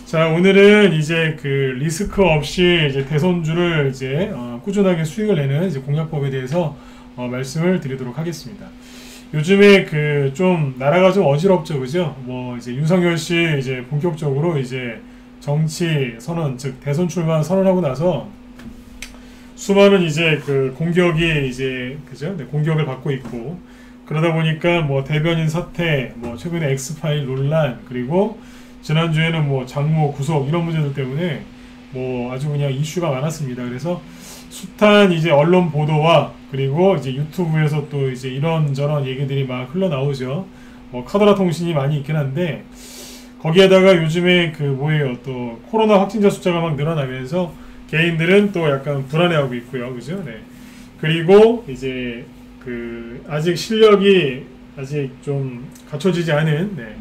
자, 오늘은 이제 그 리스크 없이 이제 대선주를 이제 꾸준하게 수익을 내는 이제 공략법에 대해서 말씀을 드리도록 하겠습니다. 요즘에 그 좀 나라가 좀 어지럽죠, 그죠? 뭐 이제 윤석열 씨 이제 본격적으로 이제 정치 선언, 즉 대선 출마 선언하고 나서 수많은 이제 그 공격이 이제 그죠? 네, 공격을 받고 있고, 그러다 보니까 뭐 대변인 사퇴, 뭐 최근에 엑스파일 논란, 그리고 지난주에는 뭐 장모 구속 이런 문제들 때문에 뭐 아주 그냥 이슈가 많았습니다. 그래서 숱한 이제 언론 보도와 그리고 이제 유튜브에서 또 이제 이런저런 얘기들이 막 흘러나오죠. 뭐 카더라 통신이 많이 있긴 한데, 거기에다가 요즘에 그 뭐예요, 또 코로나 확진자 숫자가 막 늘어나면서 개인들은 또 약간 불안해하고 있고요, 그죠? 네. 그리고 이제 그 아직 실력이 아직 좀 갖춰지지 않은, 네,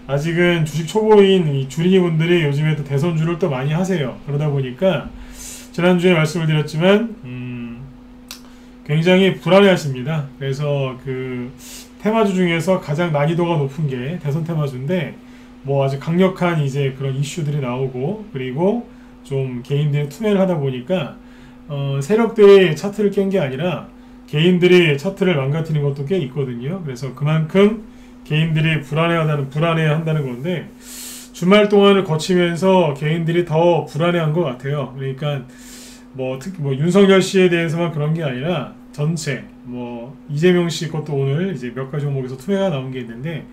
아직은 주식 초보인 이 주린이 분들이 요즘에 또 대선주를 또 많이 하세요. 그러다 보니까 지난주에 말씀을 드렸지만 굉장히 불안해 하십니다. 그래서 그 테마주 중에서 가장 난이도가 높은 게 대선 테마주인데, 뭐 아주 강력한 이제 그런 이슈들이 나오고, 그리고 좀 개인들이 투매를 하다 보니까 세력들이 차트를 깬 게 아니라 개인들이 차트를 망가뜨리는 것도 꽤 있거든요. 그래서 그만큼 개인들이 불안해한다는 건데, 주말 동안을 거치면서 개인들이 더 불안해한 것 같아요. 그러니까 뭐 특히 뭐 윤석열 씨에 대해서만 그런 게 아니라 전체 뭐 이재명 씨 것도 오늘 이제 몇 가지 종목에서 투매가 나온 게 있는데,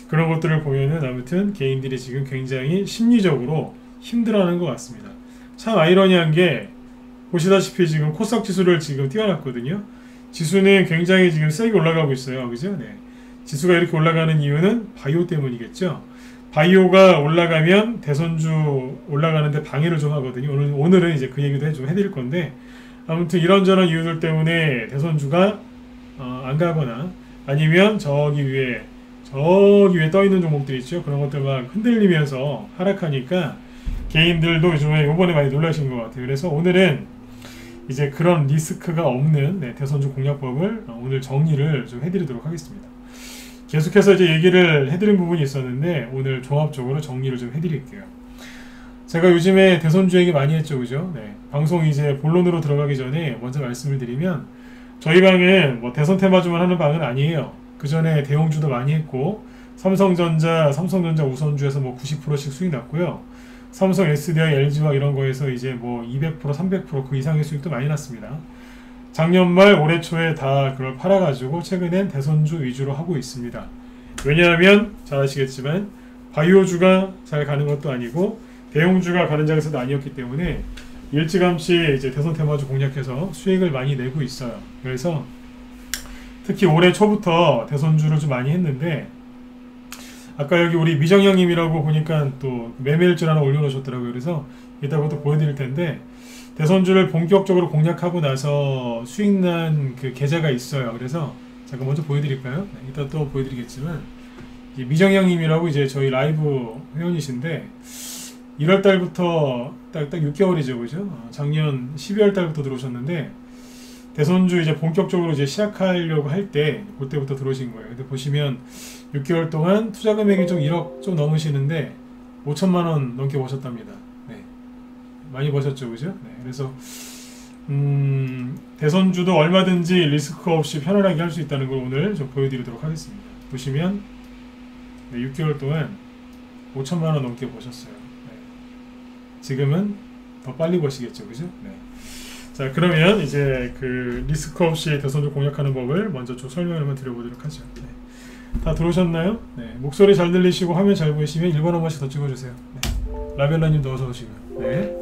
그런 것들을 보면은 아무튼 개인들이 지금 굉장히 심리적으로 힘들어하는 것 같습니다. 참 아이러니한 게, 보시다시피 지금 코스닥 지수를 지금 띄워놨거든요. 지수는 굉장히 지금 세게 올라가고 있어요, 그죠? 네. 지수가 이렇게 올라가는 이유는 바이오 때문이겠죠. 바이오가 올라가면 대선주 올라가는데 방해를 좀 하거든요. 오늘은 이제 그 얘기도 좀 해드릴 건데, 아무튼 이런저런 이유들 때문에 대선주가 안 가거나, 아니면 저기 위에 떠 있는 종목들 있죠. 그런 것들 막 흔들리면서 하락하니까 개인들도 요번에 많이 놀라신 것 같아요. 그래서 오늘은 이제 그런 리스크가 없는, 네, 대선주 공략법을 오늘 정리를 좀 해드리도록 하겠습니다. 계속해서 이제 얘기를 해드린 부분이 있었는데, 오늘 종합적으로 정리를 좀 해드릴게요. 제가 요즘에 대선주 얘기 많이 했죠, 그죠? 네. 방송 이제 본론으로 들어가기 전에 먼저 말씀을 드리면, 저희 방은 뭐 대선 테마주만 하는 방은 아니에요. 그 전에 대형주도 많이 했고, 삼성전자 우선주에서 뭐 90%씩 수익 났고요. 삼성 SDI, LG와 이런 거에서 이제 뭐 200%, 300% 그 이상의 수익도 많이 났습니다. 작년 말 올해 초에 다 그걸 팔아가지고 최근엔 대선주 위주로 하고 있습니다. 왜냐하면 잘 아시겠지만 바이오주가 잘 가는 것도 아니고 대형주가 가는 장세도 아니었기 때문에 일찌감치 이제 대선 테마주 공략해서 수익을 많이 내고 있어요. 그래서 특히 올해 초부터 대선주를 좀 많이 했는데, 아까 여기 우리 미정형님이라고 보니까 또 매매일줄 하나 올려놓으셨더라고요. 그래서 이따가 또 보여드릴 텐데, 대선주를 본격적으로 공략하고 나서 수익난 그 계좌가 있어요. 그래서 잠깐 먼저 보여드릴까요? 네, 이따 또 보여드리겠지만, 미정형님이라고 이제 저희 라이브 회원이신데 1월달부터 딱 6개월이죠, 그죠? 작년 12월달부터 들어오셨는데, 대선주 이제 본격적으로 이제 시작하려고 할 때 그때부터 들어오신 거예요. 근데 보시면 6개월 동안 투자 금액이 좀 1억 좀 넘으시는데 5천만 원 넘게 버셨답니다. 네. 많이 버셨죠, 그죠? 네. 그래서 대선주도 얼마든지 리스크 없이 편안하게 할 수 있다는 걸 오늘 좀 보여드리도록 하겠습니다. 보시면 네, 6개월 동안 5천만 원 넘게 버셨어요. 네. 지금은 더 빨리 버시겠죠, 그죠? 네. 자, 그러면 이제 그 리스크 없이 대선주 공략하는 법을 먼저 좀 설명을 한번 드려보도록 하죠. 네. 다 들어오셨나요? 네. 목소리 잘 들리시고 화면 잘 보이시면 1번 한 번씩 더 찍어주세요. 네. 라벨라님도 어서 오시고요. 네.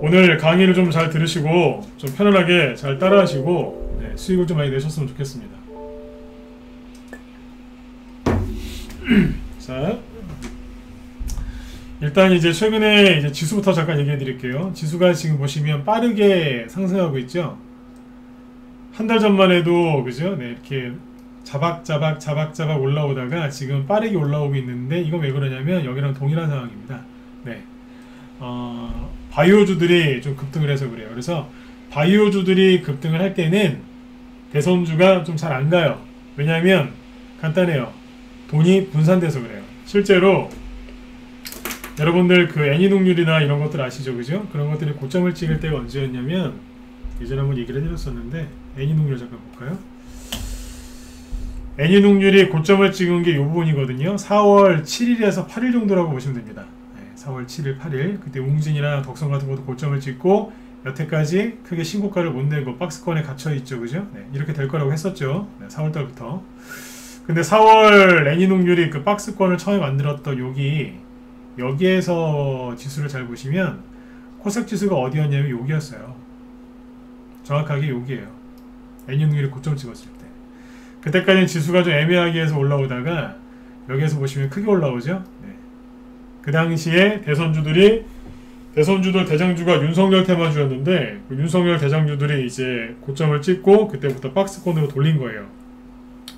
오늘 강의를 좀 잘 들으시고 좀 편안하게 잘 따라하시고, 네, 수익을 좀 많이 내셨으면 좋겠습니다. 자, 일단 이제 최근에 이제 지수부터 잠깐 얘기해 드릴게요. 지수가 지금 보시면 빠르게 상승하고 있죠. 한 달 전만 해도, 그죠? 네, 이렇게 자박자박 올라오다가 지금 빠르게 올라오고 있는데, 이건 왜 그러냐면 여기랑 동일한 상황입니다. 네. 바이오주들이 좀 급등을 해서 그래요. 그래서 바이오주들이 급등을 할 때는 대선주가 좀 잘 안 가요. 왜냐하면 간단해요. 돈이 분산돼서 그래요. 실제로 여러분들 그 애니동률이나 이런 것들 아시죠? 그죠? 그런 것들이 고점을 찍을 때가 언제였냐면 예전에 한번 얘기를 해드렸었는데 애니동률 잠깐 볼까요? 애니동률이 고점을 찍은 게 이 부분이거든요. 4월 7일에서 8일 정도라고 보시면 됩니다. 4월 7일, 8일 그때 웅진이나 덕성 같은 것도 고점을 찍고 여태까지 크게 신고가를 못 내고 박스권에 갇혀있죠. 그죠? 이렇게 될 거라고 했었죠. 4월달부터. 근데 4월 애니동률이 그 박스권을 처음에 만들었던 여기에서 지수를 잘 보시면 코스닥 지수가 어디였냐면 여기였어요. 정확하게 여기에요. 애니동률이 고점 찍었을 때. 그때까지는 지수가 좀 애매하게 해서 올라오다가 여기에서 보시면 크게 올라오죠. 그 당시에 대선주들 대장주가 윤석열 테마주였는데 그 윤석열 대장주들이 이제 고점을 찍고 그때부터 박스권으로 돌린 거예요.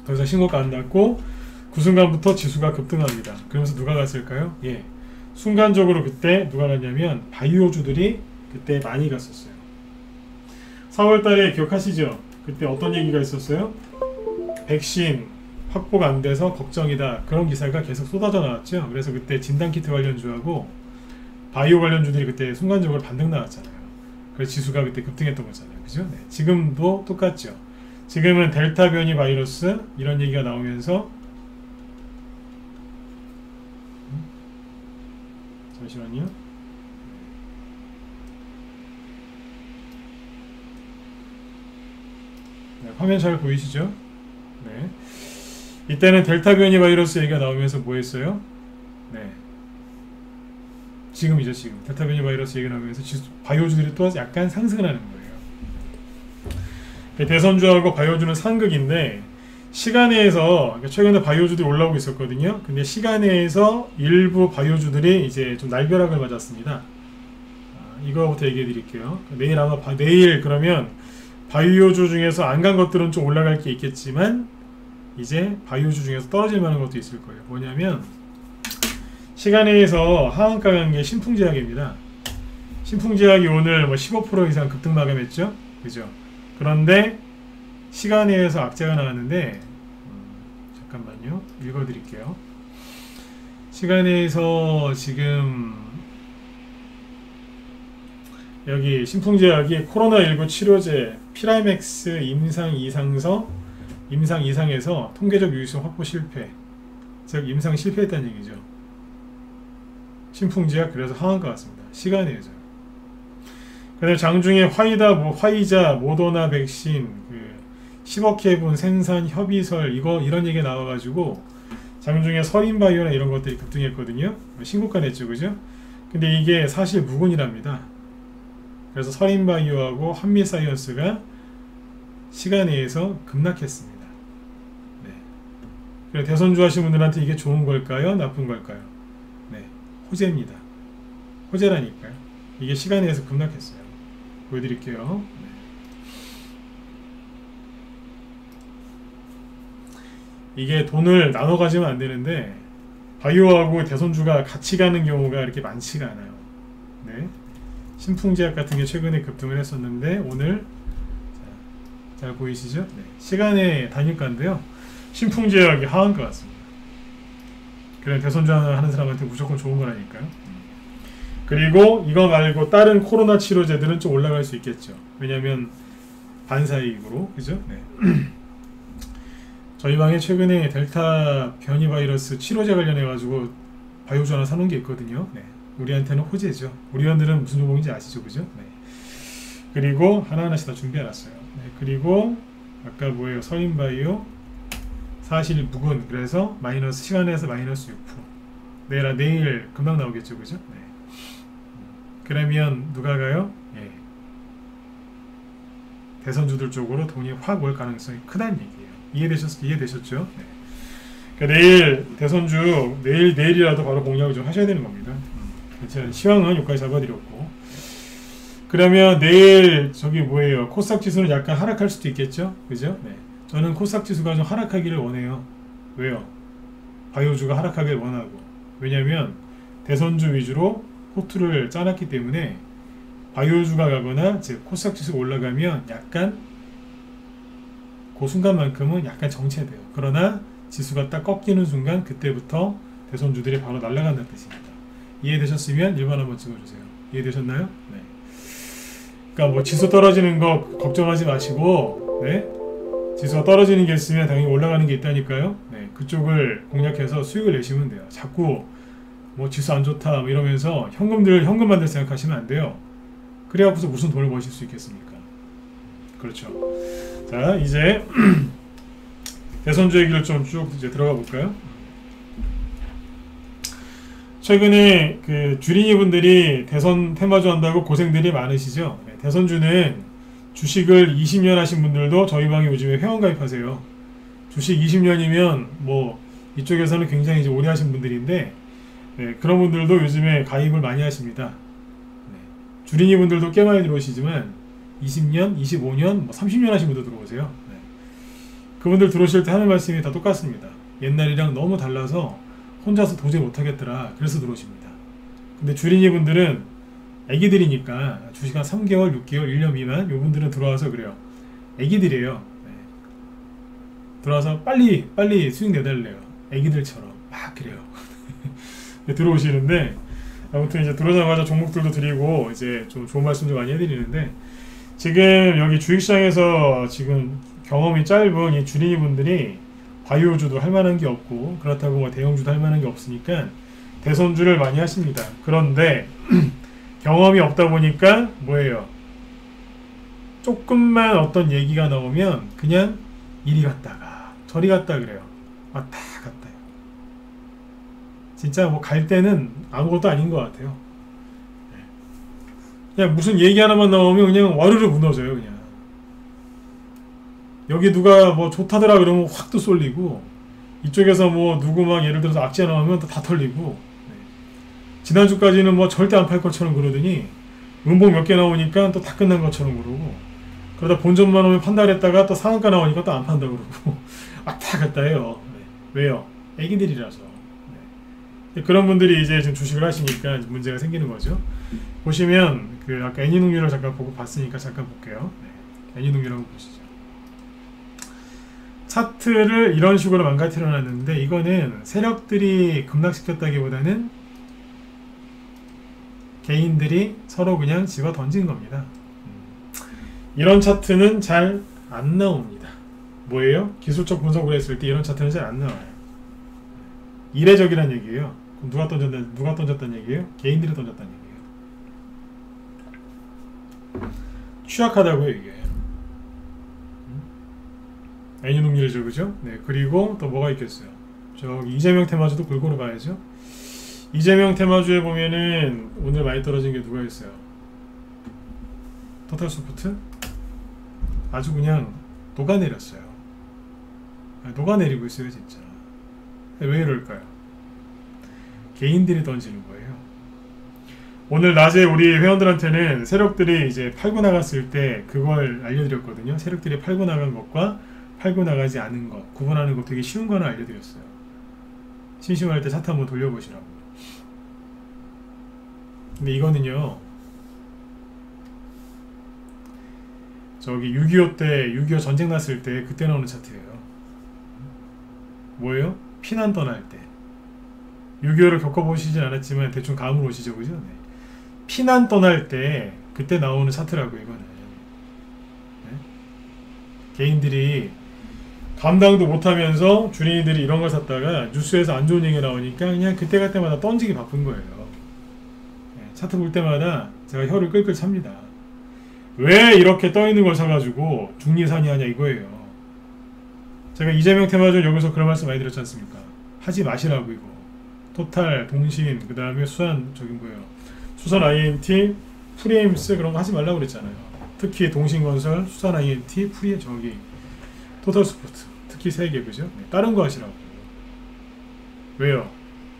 더 이상 신고가 안 났고 그 순간부터 지수가 급등합니다. 그러면서 누가 갔을까요? 순간적으로 그때 누가 갔냐면 바이오주들이 그때 많이 갔었어요. 4월달에 기억하시죠? 그때 어떤 얘기가 있었어요? 백신 확보가 안 돼서 걱정이다. 그런 기사가 계속 쏟아져 나왔죠. 그래서 그때 진단키트 관련주하고 바이오 관련주들이 그때 순간적으로 반등 나왔잖아요. 그래서 지수가 그때 급등했던 거잖아요. 그죠? 지금도 똑같죠. 지금은 델타 변이 바이러스 이런 얘기가 나오면서 잠시만요. 화면 잘 보이시죠? 이때는 델타 변이 바이러스 얘기가 나오면서 뭐 했어요? 지금이죠. 지금 델타 변이 바이러스 얘기가 나오면서 바이오주들이 또 약간 상승을 하는 거예요. 대선주하고 바이오주는 상극인데 시간에서 최근에 바이오주들이 올라오고 있었거든요. 근데 시간에서 일부 바이오주들이 이제 좀 날벼락을 맞았습니다. 이거부터 얘기해 드릴게요. 내일 그러면 바이오주 중에서 안 간 것들은 좀 올라갈 게 있겠지만 이제 바이오주 중에서 떨어질 만한 것도 있을 거예요. 뭐냐면 시간에서 하한가 간 게 신풍제약입니다. 신풍제약이 오늘 뭐 15% 이상 급등 마감했죠. 그죠? 그런데 시간에서 악재가 나왔는데 잠깐만요. 읽어드릴게요. 시간에서 지금 여기 신풍제약이 코로나19 치료제 피라맥스 임상 이상에서 통계적 유의성 확보 실패, 즉 임상 실패했다는 얘기죠. 신풍제약 그래서 하한가 같습니다. 시간에서. 그다음에 장중에 화이자, 모더나 백신 10억 회분 생산 협의설 이런 얘기가 나와가지고 장중에 서린바이오나 이런 것들이 급등했거든요. 신고가 냈죠, 그죠? 근데 이게 사실 무근이랍니다. 그래서 서린바이오하고 한미사이언스가 시간에서 급락했습니다. 그래서 대선주 하신 분들한테 이게 좋은 걸까요? 나쁜 걸까요? 호재입니다. 호재라니까요. 이게 시간에서 급락했어요. 보여드릴게요. 이게 돈을 나눠 가지면 안 되는데 바이오하고 대선주가 같이 가는 경우가 이렇게 많지가 않아요. 신풍제약 같은 게 최근에 급등을 했었는데 오늘 잘 보이시죠? 시간의 단일가인데요. 신풍제약이 하한가 같습니다. 그래 대선주 하는 사람한테 무조건 좋은 거라니까요. 그리고 이거 말고 다른 코로나 치료제들은 좀 올라갈 수 있겠죠. 왜냐면 반사이익으로, 그죠? 저희 방에 최근에 델타 변이 바이러스 치료제 관련해 가지고 바이오주 하나 사놓은 게 있거든요. 우리한테는 호재죠. 우리 회원들은 무슨 종목인지 아시죠, 그죠? 그리고 하나하나씩 다 준비해놨어요. 그리고 아까 뭐예요? 서인바이오 사실 무근, 그래서 마이너스 시간에서 마이너스 6%. 내일 금방 나오겠죠, 그죠? 그러면 누가 가요? 대선주들 쪽으로 돈이 확 올 가능성이 크다는 얘기예요. 이해되셨죠? 그러니까 내일 대선주 내일이라도 바로 공략을 좀 하셔야 되는 겁니다. 제가 시황은 여기까지 잡아드렸고, 그러면 내일 저기 뭐예요? 코스닥 지수는 약간 하락할 수도 있겠죠, 그죠? 저는 코스닥 지수가 좀 하락하기를 원해요. 왜요? 바이오주가 하락하길 원하고. 왜냐면 대선주 위주로 포트를 짜놨기 때문에 바이오주가 가거나 즉 코스닥 지수가 올라가면 약간 그 순간만큼은 약간 정체돼요. 그러나 지수가 딱 꺾이는 순간 그때부터 대선주들이 바로 날아간다는 뜻입니다. 이해되셨으면 1번 한번 찍어주세요. 이해되셨나요? 네. 그러니까 뭐 지수 떨어지는 거 걱정하지 마시고, 네. 지수가 떨어지는 게 있으면 당연히 올라가는 게 있다니까요. 네. 그쪽을 공략해서 수익을 내시면 돼요. 자꾸 뭐 지수 안 좋다 뭐 이러면서 현금만 될 생각하시면 안 돼요. 그래갖고서 무슨 돈을 버실 수 있겠습니까? 그렇죠. 자, 이제 대선주 얘기를 좀 쭉 이제 들어가 볼까요? 최근에 그 주린이 분들이 대선 테마주 한다고 고생들이 많으시죠? 네, 대선주는 주식을 20년 하신 분들도 저희 방에 요즘에 회원 가입하세요. 주식 20년이면 뭐 이쪽에서는 굉장히 이제 오래 하신 분들인데, 네, 그런 분들도 요즘에 가입을 많이 하십니다. 네, 주린이 분들도 꽤 많이 들어오시지만 20년, 25년, 뭐 30년 하신 분도 들어오세요. 네. 그분들 들어오실 때 하는 말씀이 다 똑같습니다. 옛날이랑 너무 달라서 혼자서 도저히 못하겠더라. 그래서 들어오십니다. 근데 주린이 분들은 애기들이니까 주식 한 3개월, 6개월, 1년 미만 요 분들은 들어와서 그래요. 애기들이에요. 네. 들어와서 빨리 수익 내달래요. 애기들처럼 막 그래요. 들어오시는데, 아무튼 이제 들어오자마자 종목들도 드리고 이제 좀 좋은 말씀도 많이 해드리는데, 지금 여기 주식시장에서 지금 경험이 짧은 이 주린이 분들이 바이오주도 할 만한 게 없고, 그렇다고 뭐 대형주도 할 만한 게 없으니까 대선주를 많이 하십니다. 그런데 경험이 없다 보니까 뭐예요? 조금만 어떤 얘기가 나오면 그냥 이리 갔다가 저리 갔다 그래요. 왔다 갔다요. 진짜 뭐 갈 때는 아무것도 아닌 것 같아요. 그냥 무슨 얘기 하나만 나오면 그냥 와르르 무너져요. 그냥 여기 누가 뭐 좋다더라 그러면 확 또 쏠리고, 이쪽에서 뭐 누구 막 예를 들어서 악재 나오면 또 다 털리고, 네. 지난주까지는 뭐 절대 안 팔 것처럼 그러더니 음봉 몇 개 나오니까 또 다 끝난 것처럼 그러고, 그러다 본전만 오면 판다 그랬다가 또 상한가 나오니까 또 안 판다 그러고 왔다 갔다 해요. 네. 왜요? 애기들이라서. 네. 그런 분들이 이제 지금 주식을 하시니까 문제가 생기는 거죠. 보시면 그 아까 애니농유를 잠깐 보고 봤으니까 잠깐 볼게요. 네. 애니농유를 한번 보시죠. 차트를 이런 식으로 망가뜨려 놨는데, 이거는 세력들이 급락시켰다기보다는 개인들이 서로 그냥 집어 던진 겁니다. 이런 차트는 잘 안 나옵니다. 뭐예요? 기술적 분석을 했을 때 이런 차트는 잘 안 나와요. 이례적이란 얘기예요. 그럼 누가 던졌다는 얘기예요? 개인들이 던졌다는 얘기예요. 취약하다고요, 이게. 애니농률이죠, 그죠? 네, 그리고 또 뭐가 있겠어요? 저기 이재명 테마주도 골고루 봐야죠. 이재명 테마주에 보면은 오늘 많이 떨어진 게 누가 있어요? 토탈소프트? 아주 그냥 녹아내렸어요. 녹아내리고 있어요, 진짜. 왜 이럴까요? 개인들이 던지는 거예요. 오늘 낮에 우리 회원들한테는 세력들이 이제 팔고 나갔을 때 그걸 알려드렸거든요. 세력들이 팔고 나간 것과 팔고 나가지 않은 것 구분하는 거 되게 쉬운 거는 알려드렸어요. 심심할 때 차트 한번 돌려보시라고. 근데 이거는요, 저기 6.25 때, 6.25 전쟁 났을 때 그때 나오는 차트예요. 뭐예요? 피난 떠날 때. 6.25를 겪어보시진 않았지만 대충 감으로 오시죠, 그죠? 네. 피난 떠날 때 그때 나오는 차트라고, 이거는. 네? 개인들이 감당도 못하면서 주린이들이 이런 걸 샀다가 뉴스에서 안 좋은 얘기 나오니까 그냥 그때 때마다 던지기 바쁜 거예요. 네, 차트 볼 때마다 제가 혀를 끌끌 찹니다. 왜 이렇게 떠있는 걸 사가지고 중리산이 하냐 이거예요. 제가 이재명 테마주 여기서 그런 말씀 많이 드렸지 않습니까? 하지 마시라고, 이거. 토탈, 동신, 그 다음에 수산, 저기 뭐예요, 수산 IMT, 프리엠스 그런 거 하지 말라고 그랬잖아요. 특히 동신건설, 수산 IMT, 프리, 저기 토탈스포트, 특히 3개, 그죠? 네, 다른 거 하시라고. 왜요?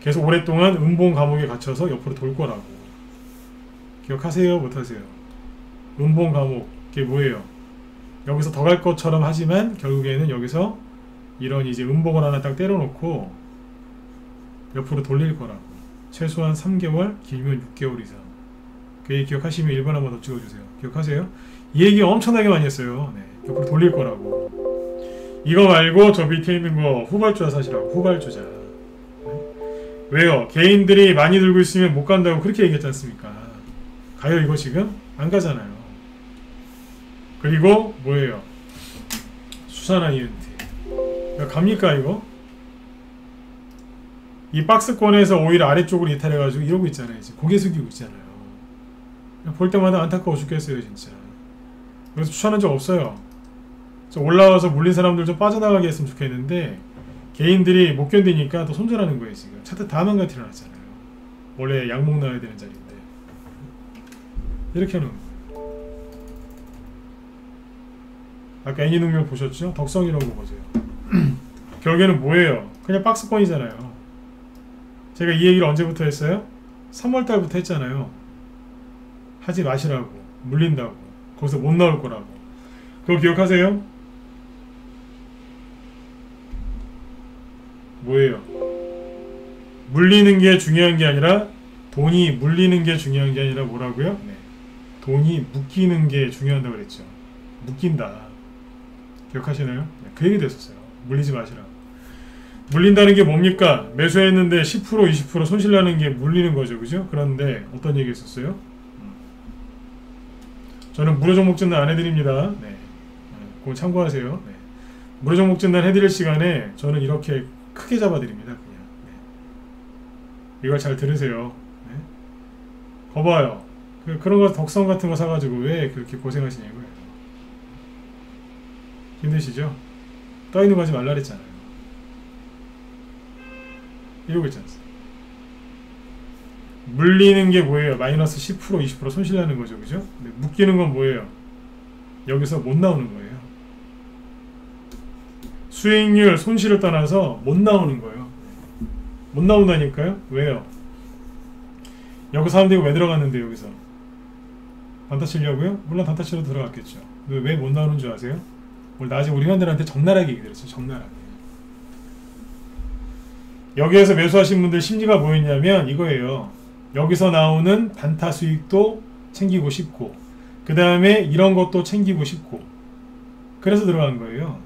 계속 오랫동안 음봉 감옥에 갇혀서 옆으로 돌 거라고. 기억하세요? 못하세요? 음봉 감옥, 그게 뭐예요? 여기서 더 갈 것처럼 하지만 결국에는 여기서 이런 이제 음봉을 하나 딱 때려놓고 옆으로 돌릴 거라고. 최소한 3개월, 길면 6개월 이상. 그 얘기 기억하시면 1번 한번 더 찍어주세요. 기억하세요? 이 얘기 엄청나게 많이 했어요. 네, 옆으로 돌릴 거라고. 이거 말고 저 밑에 있는 거 후발주자 사시라고. 후발주자. 네? 왜요? 개인들이 많이 들고 있으면 못 간다고 그렇게 얘기했지 않습니까? 가요 이거 지금? 안 가잖아요. 그리고 뭐예요? 수산화 ENT. 갑니까 이거? 이 박스권에서 오히려 아래쪽으로 이탈해가지고 이러고 있잖아요. 이제 고개 숙이고 있잖아요. 볼 때마다 안타까워 죽겠어요 진짜. 그래서 추천한 적 없어요. 올라와서 물린 사람들 좀 빠져나가게 했으면 좋겠는데 개인들이 못 견디니까 또 손절하는 거예요 지금. 차트 다 망가뜨려 놨잖아요. 원래 양목 나와야 되는 자리인데 이렇게 하는 거예요. 아까 애니능력 보셨죠? 덕성이라고 보세요. 결국에는 뭐예요? 그냥 박스권이잖아요. 제가 이 얘기를 언제부터 했어요? 3월달부터 했잖아요. 하지 마시라고. 물린다고. 거기서 못 나올 거라고. 그거 기억하세요? 뭐예요? 물리는 게 중요한 게 아니라 돈이 물리는 게 중요한 게 아니라 뭐라고요? 네. 돈이 묶이는 게 중요하다고 그랬죠. 묶인다. 기억하시나요? 네, 그 얘기도 했었어요. 물리지 마시라고. 물린다는 게 뭡니까? 매수했는데 10% 20% 손실나는 게 물리는 거죠. 그죠? 그런데 어떤 얘기 했었어요? 저는 무료 종목 진단 안 해드립니다. 네. 그거 참고하세요. 네. 무료 종목 진단 해드릴 시간에 저는 이렇게 크게 잡아드립니다. 그냥. 네. 이걸 잘 들으세요. 네. 거봐요. 그런 거 덕성 같은 거 사가지고 왜 그렇게 고생하시냐고요. 힘드시죠? 떠있는 거 하지 말라 그랬잖아요. 이러고 있지 않습니까? 물리는 게 뭐예요? 마이너스 10% 20% 손실나는 거죠. 그죠? 근데 묶이는 건 뭐예요? 여기서 못 나오는 거예요. 수익률, 손실을 떠나서 못 나오는 거예요. 못 나온다니까요? 왜요? 여기 사람들이 왜 들어갔는데 여기서? 단타 치려고요? 물론 단타 치러 들어갔겠죠. 왜 못 나오는 줄 아세요? 오늘 낮에 우리 회원들한테 적나라하게 얘기 드렸어요. 적나라하게. 여기에서 매수하신 분들 심리가 뭐였냐면 이거예요. 여기서 나오는 단타 수익도 챙기고 싶고 그 다음에 이런 것도 챙기고 싶고 그래서 들어간 거예요.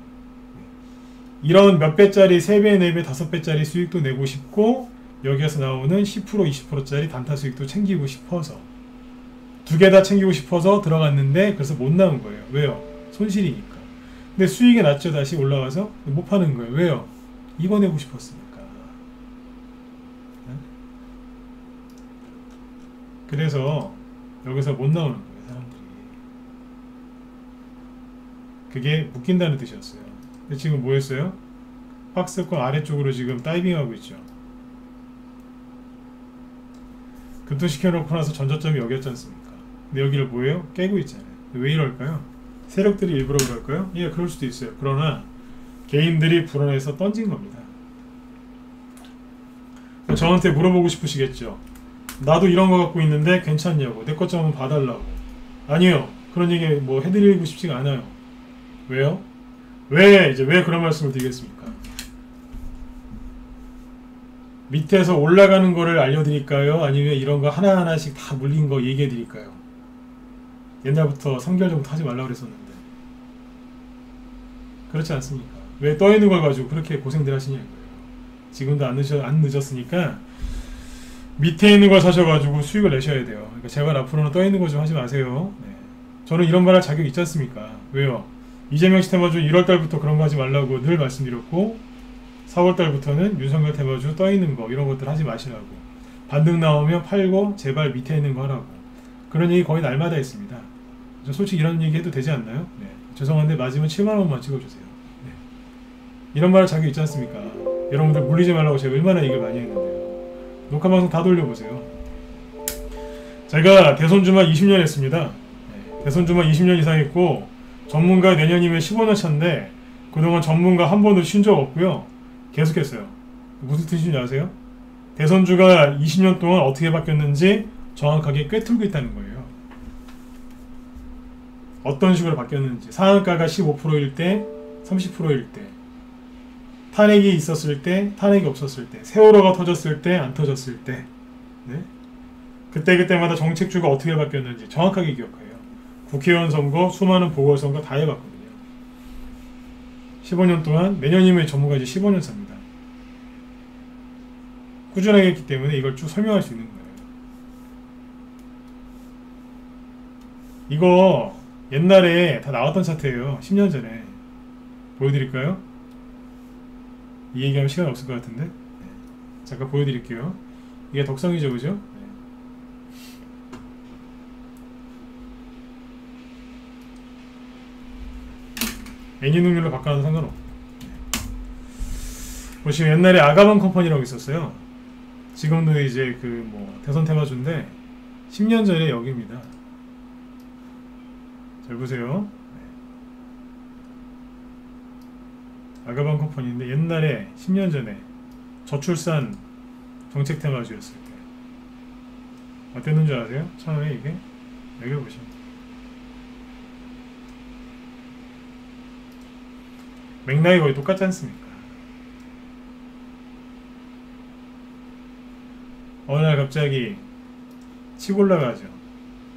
이런 몇 배짜리 3배, 4배, 5배짜리 수익도 내고 싶고 여기에서 나오는 10% 20%짜리 단타 수익도 챙기고 싶어서 두 개 다 챙기고 싶어서 들어갔는데 그래서 못 나온 거예요. 왜요? 손실이니까. 근데 수익이 낮죠. 다시 올라가서 못 파는 거예요. 왜요? 이거 내고 싶었으니까. 그래서 여기서 못 나오는 거예요. 사람들이. 그게 묶인다는 뜻이었어요. 근데 지금 뭐 했어요? 박스권 아래쪽으로 지금 다이빙하고 있죠. 급등시켜놓고 나서 전저점이 여기였지 않습니까? 근데 여기를 뭐예요? 깨고 있잖아요. 왜 이럴까요? 세력들이 일부러 그럴까요? 예, 그럴 수도 있어요. 그러나 개인들이 불안해서 던진 겁니다. 저한테 물어보고 싶으시겠죠. 나도 이런 거 갖고 있는데 괜찮냐고. 내 것 좀 한번 봐달라고. 아니요. 그런 얘기 뭐 해드리고 싶지가 않아요. 왜요? 왜 그런 말씀을 드리겠습니까? 밑에서 올라가는 거를 알려드릴까요? 아니면 이런 거 하나하나씩 다 물린 거 얘기해드릴까요? 옛날부터 성결정부터 하지 말라고 그랬었는데 그렇지 않습니까? 왜 떠있는 걸 가지고 그렇게 고생들 하시냐고요. 지금도 안 늦었으니까 밑에 있는 걸 사셔가지고 수익을 내셔야 돼요. 그러니까 제발 앞으로는 떠있는 거 좀 하지 마세요. 네. 저는 이런 말 할 자격이 있지 않습니까? 왜요? 이재명 씨 테마주 1월달부터 그런 거 하지 말라고 늘 말씀드렸고 4월달부터는 윤석열 테마주 떠있는 거 이런 것들 하지 마시라고. 반등 나오면 팔고 제발 밑에 있는 거 하라고. 그런 얘기 거의 날마다 했습니다. 솔직히 이런 얘기 해도 되지 않나요? 네. 죄송한데 맞으면 7만원만 찍어주세요. 네. 이런 말 할 자격 있지 않습니까? 여러분들 물리지 말라고 제가 얼마나 얘기를 많이 했는데요. 녹화방송 다 돌려보세요. 제가 대선주만 20년 했습니다. 네. 대선주만 20년 이상 했고 전문가 내년이면 15년 차인데 그동안 전문가 한 번도 쉰 적 없고요. 계속했어요. 무슨 뜻인지 아세요? 대선주가 20년 동안 어떻게 바뀌었는지 정확하게 꿰뚫고 있다는 거예요. 어떤 식으로 바뀌었는지. 상한가가 15%일 때, 30%일 때, 탄핵이 있었을 때, 탄핵이 없었을 때, 세월호가 터졌을 때, 안 터졌을 때, 네? 그때마다 정책주가 어떻게 바뀌었는지 정확하게 기억해요. 국회의원 선거, 수많은 보궐선거 다 해봤거든요. 15년 동안, 내년이면 전문가 이제 15년 차입니다. 꾸준하게 했기 때문에 이걸 쭉 설명할 수 있는 거예요. 이거 옛날에 다 나왔던 차트예요. 10년 전에. 보여드릴까요? 이 얘기하면 시간이 없을 것 같은데. 네. 잠깐 보여드릴게요. 이게 덕성이죠, 그죠? 네. 애니 능률로 바꿔도 상관없고. 보시면 옛날에 아가방 컴퍼니라고 있었어요. 지금도 이제 그 뭐 대선 테마주인데 10년 전에 여기입니다. 잘 보세요. 아가방 컴퍼니인데 옛날에 10년 전에 저출산 정책 테마주였을 때 어땠는 줄 아세요? 처음에 이게 여기 보시면 맥락이 거의 똑같지 않습니까? 어느 날 갑자기 치고 올라가죠.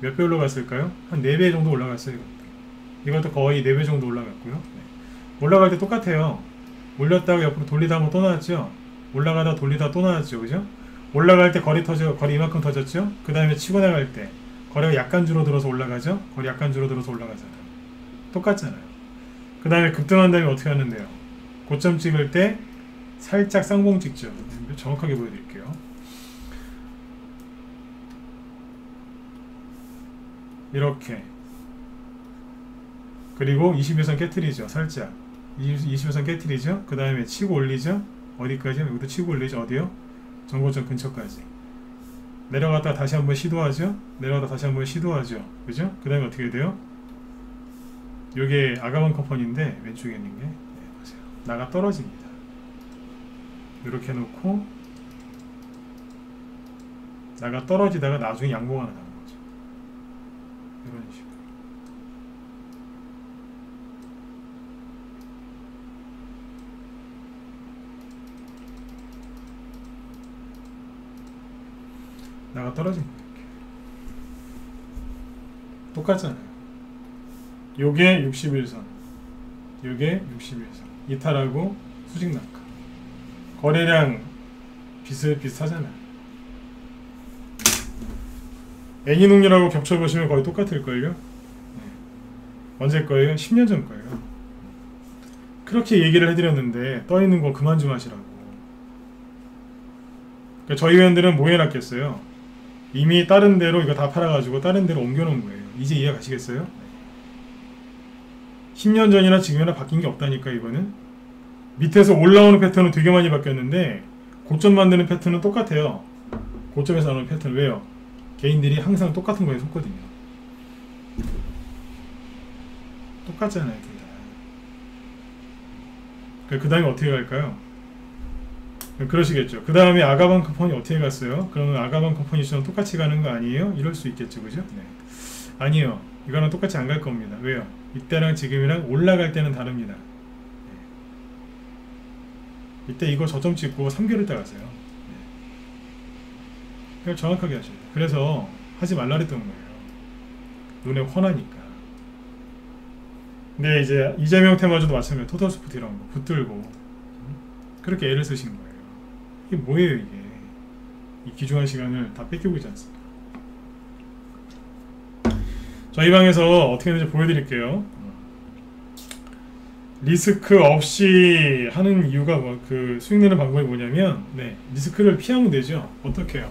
몇 배 올라갔을까요? 한 4배 정도 올라갔어요. 이것도 거의 4배 정도 올라갔고요. 네. 올라갈 때 똑같아요. 올렸다가 옆으로 돌리다 한번 또 나왔죠. 올라가다 돌리다 또 나왔죠. 그죠? 올라갈 때 거리 이만큼 터졌죠. 그 다음에 치고 나갈 때 거리가 약간 줄어들어서 올라가죠. 거리 약간 줄어들어서 올라가잖아요. 똑같잖아요. 그 다음에 급등한 다음에 어떻게 하는데요? 고점 찍을 때 살짝 쌍봉 찍죠. 정확하게 보여드릴게요. 이렇게. 그리고 21선 깨트리죠. 살짝 21선 깨트리죠. 그 다음에 치고 올리죠. 어디까지? 여기도 치고 올리죠. 어디요? 정고점 근처까지. 내려갔다 다시 한번 시도하죠. 내려갔다 다시 한번 시도하죠. 그죠? 그 다음에 어떻게 돼요? 요게 아가만 컴퍼니인데 왼쪽에 있는 게 보세요. 나가 떨어집니다. 이렇게 해놓고 나가 떨어지다가 나중에 양봉 하나 나오는 거죠. 이런 식으로. 나가 떨어진 거예요. 똑같잖아요. 요게 61선, 요게 61선. 이탈하고 수직 낙하. 거래량 비슷하잖아요. 애니농률하고 겹쳐보시면 거의 똑같을걸요? 네. 언제 거예요? 10년 전 거예요. 그렇게 얘기를 해드렸는데 떠있는 거 그만 좀 하시라고. 그러니까 저희 회원들은 뭐 해놨겠어요? 이미 다른 데로 이거 다 팔아가지고 다른 데로 옮겨놓은 거예요. 이제 이해 가시겠어요? 10년 전이나 지금이나 바뀐 게 없다니까. 이거는 밑에서 올라오는 패턴은 되게 많이 바뀌었는데 고점 만드는 패턴은 똑같아요. 고점에서 나오는 패턴. 왜요? 개인들이 항상 똑같은 거에 속거든요. 똑같잖아요. 그 다음에 어떻게 갈까요? 그러시겠죠. 그 다음에 아가방 컴퍼니 어떻게 갔어요? 그러면 아가방 컴퍼니처럼 똑같이 가는 거 아니에요? 이럴 수 있겠죠. 그죠? 네. 아니요. 이거는 똑같이 안 갈 겁니다. 왜요? 이때랑 지금이랑 올라갈 때는 다릅니다. 네. 이때 이거 저점 찍고 3개월 있다 가세요. 네. 그걸 정확하게 하셔야 돼요. 그래서 하지 말라 그랬던 거예요. 눈에 훤하니까. 근데 이제 이재명 테마주도 마찬가지로 토탈스포트 이런 거 붙들고 그렇게 애를 쓰신 거예요. 이게 뭐예요 이게. 이 귀중한 시간을 다 뺏기고 있지 않습니까? 저희 방에서 어떻게 하는지 보여드릴게요. 리스크 없이 하는 이유가 그 수익 내는 방법이 뭐냐면, 네, 리스크를 피하면 되죠. 어떻게 해요?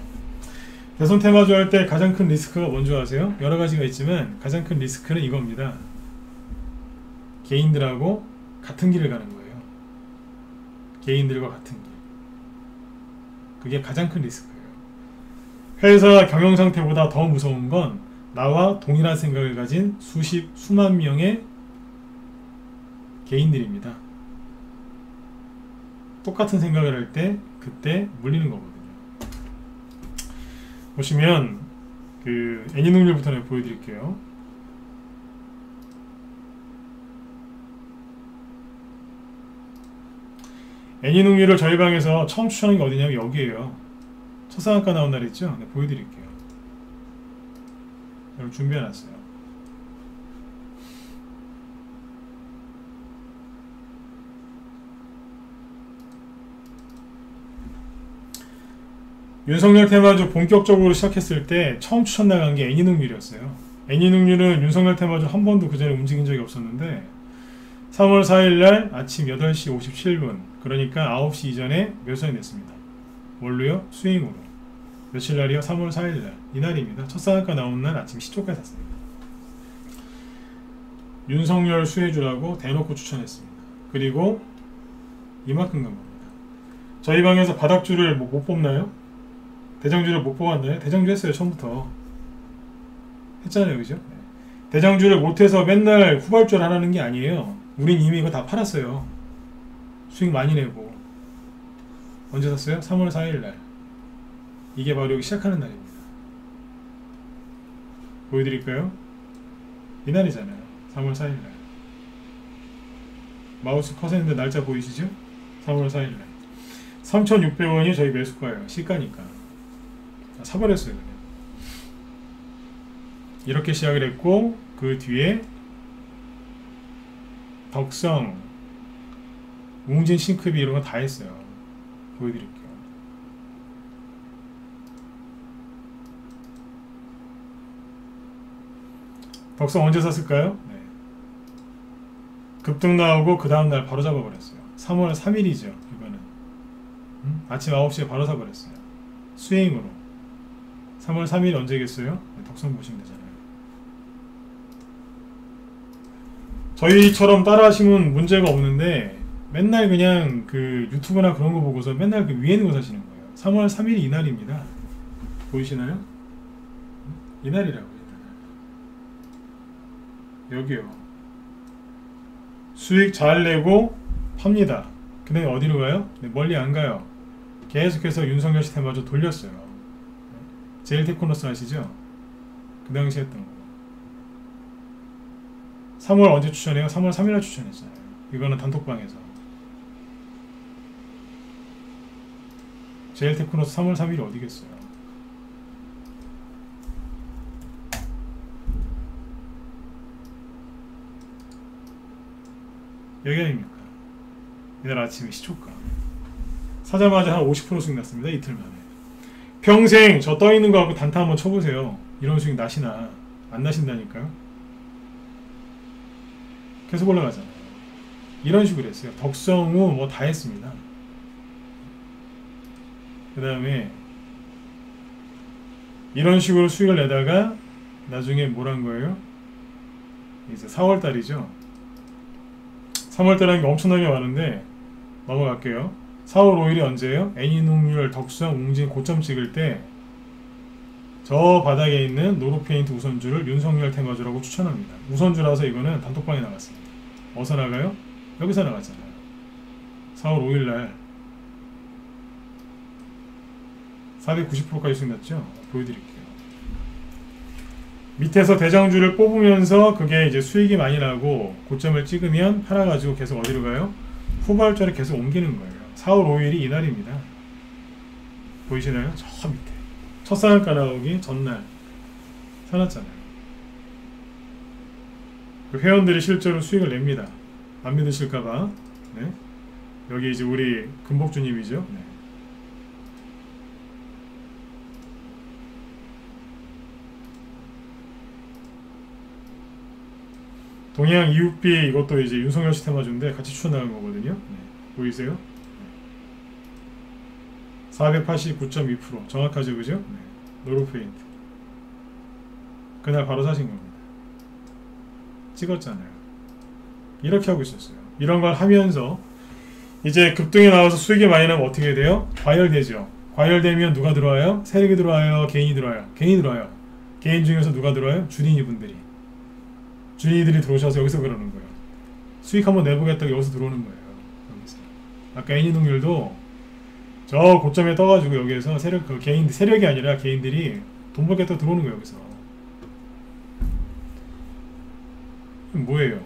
대선 테마주 할 때 가장 큰 리스크가 뭔지 아세요? 여러 가지가 있지만 가장 큰 리스크는 이겁니다. 개인들하고 같은 길을 가는 거예요. 개인들과 같은 길. 그게 가장 큰 리스크예요. 회사 경영 상태보다 더 무서운 건 나와 동일한 생각을 가진 수만 명의 개인들입니다. 똑같은 생각을 할 때 그때 물리는 거거든요. 보시면 그 애니능률부터 내가 보여드릴게요. 애니능률을 저희 방에서 처음 추천한 게 어디냐면 여기에요. 첫 상한가 나온 날 있죠? 네, 보여드릴게요. 여러분 준비해놨어요. 윤석열 테마주 본격적으로 시작했을 때 처음 추천 나간 게 애니능률이었어요. 애니능률은 윤석열 테마주 한 번도 그 전에 움직인 적이 없었는데 3월 4일날 아침 8시 57분 그러니까 9시 이전에 매수가 됐습니다. 뭘로요? 스윙으로. 며칠 날이요? 3월 4일날 이날입니다. 첫 상한가 나온 날 아침 시초까지 샀습니다. 윤석열 수혜주라고 대놓고 추천했습니다. 그리고 이만큼 간 겁니다. 저희 방에서 바닥주를 못 뽑나요? 대장주를 못 뽑았나요? 대장주 했어요. 처음부터 했잖아요. 그죠? 대장주를 못해서 맨날 후발주를 하라는 게 아니에요. 우린 이미 이거 다 팔았어요. 수익 많이 내고. 언제 샀어요? 3월 4일날. 이게 바로 여기 시작하는 날입니다. 보여드릴까요? 이날이잖아요. 3월 4일날. 마우스 컷했는데 날짜 보이시죠? 3월 4일날. 3,600원이 저희 매수가예요. 시가니까. 사버렸어요. 그냥. 이렇게 시작을 했고 그 뒤에 덕성, 웅진, 싱크비 이런 거 다 했어요. 보여드릴게요. 덕성 언제 샀을까요? 네. 급등 나오고 그 다음날 바로 잡아버렸어요. 3월 3일이죠. 이거는 아침 9시에 바로 사버렸어요. 스윙으로. 3월 3일 언제겠어요? 네, 덕성 보시면 되잖아요. 저희처럼 따라 하시면 문제가 없는데 맨날 그냥 그 유튜브나 그런 거 보고서 맨날 그 위에 있는 거 사시는 거예요. 3월 3일이 이날입니다. 보이시나요? 이날이라고요. 여기요. 수익 잘 내고 팝니다. 근데 어디로 가요? 네, 멀리 안 가요. 계속해서 윤석열 시스템마저 돌렸어요. 제일 테크노스 아시죠? 그 당시 했던 거. 3월 언제 추천해요? 3월 3일날 추천했잖아요. 이거는 단톡방에서. 제일 테크노스 3월 3일이 어디겠어요? 여기 아닙니까? 이날 아침에 시초가. 사자마자 한 50%씩 났습니다. 이틀 만에. 평생 저 떠있는 거 갖고 단타 한번 쳐보세요. 이런 수익 나시나? 안 나신다니까요? 계속 올라가잖아요. 이런 식으로 했어요. 덕성우 뭐 다 했습니다. 그 다음에 이런 식으로 수익을 내다가 나중에 뭘 한 거예요? 이제 4월달이죠. 3월달에 게 엄청나게 많은데 넘어갈게요. 4월 5일이 언제예요? 애니능률, 덕성, 웅진 고점 찍을 때 저 바닥에 있는 노루페인트 우선주를 윤석열 테마주라고 추천합니다. 우선주라서 이거는 단톡방에 나갔습니다. 어디서 나가요? 여기서 나갔잖아요. 4월 5일날 490%까지 수익 났죠? 보여드릴게요. 밑에서 대장주를 뽑으면서 그게 이제 수익이 많이 나고 고점을 찍으면 팔아가지고 계속 어디로 가요? 후발주를 계속 옮기는 거예요. 4월 5일이 이날입니다. 보이시나요? 저 밑에 첫 상한가 나오기 전날 사놨잖아요. 그 회원들이 실제로 수익을 냅니다. 안 믿으실까봐. 네. 여기 이제 우리 금복주님이죠. 네. 동양 이웃비 이것도 이제 윤석열 시스템아주인데 같이 추천나간 거거든요. 네. 보이세요? 네. 489.2% 정확하죠, 그죠? 네. 노루페인트 그날 바로 사신 겁니다. 찍었잖아요. 이렇게 하고 있었어요. 이런 걸 하면서 이제 급등이 나와서 수익이 많이 나면 어떻게 돼요? 과열되죠. 과열되면 누가 들어와요? 세력이 들어와요? 개인이 들어와요? 개인이 들어와요. 개인 중에서 누가 들어와요? 주린이 분들이. 주린이들이 들어오셔서 여기서 그러는 거예요. 수익 한번 내보겠다고 여기서 들어오는 거예요. 여기서. 아까 애니능률도 저 고점에 떠가지고 여기에서 세력, 그 개인, 세력이 아니라 개인들이 돈 벌겠다고 들어오는 거예요. 여기서. 뭐예요?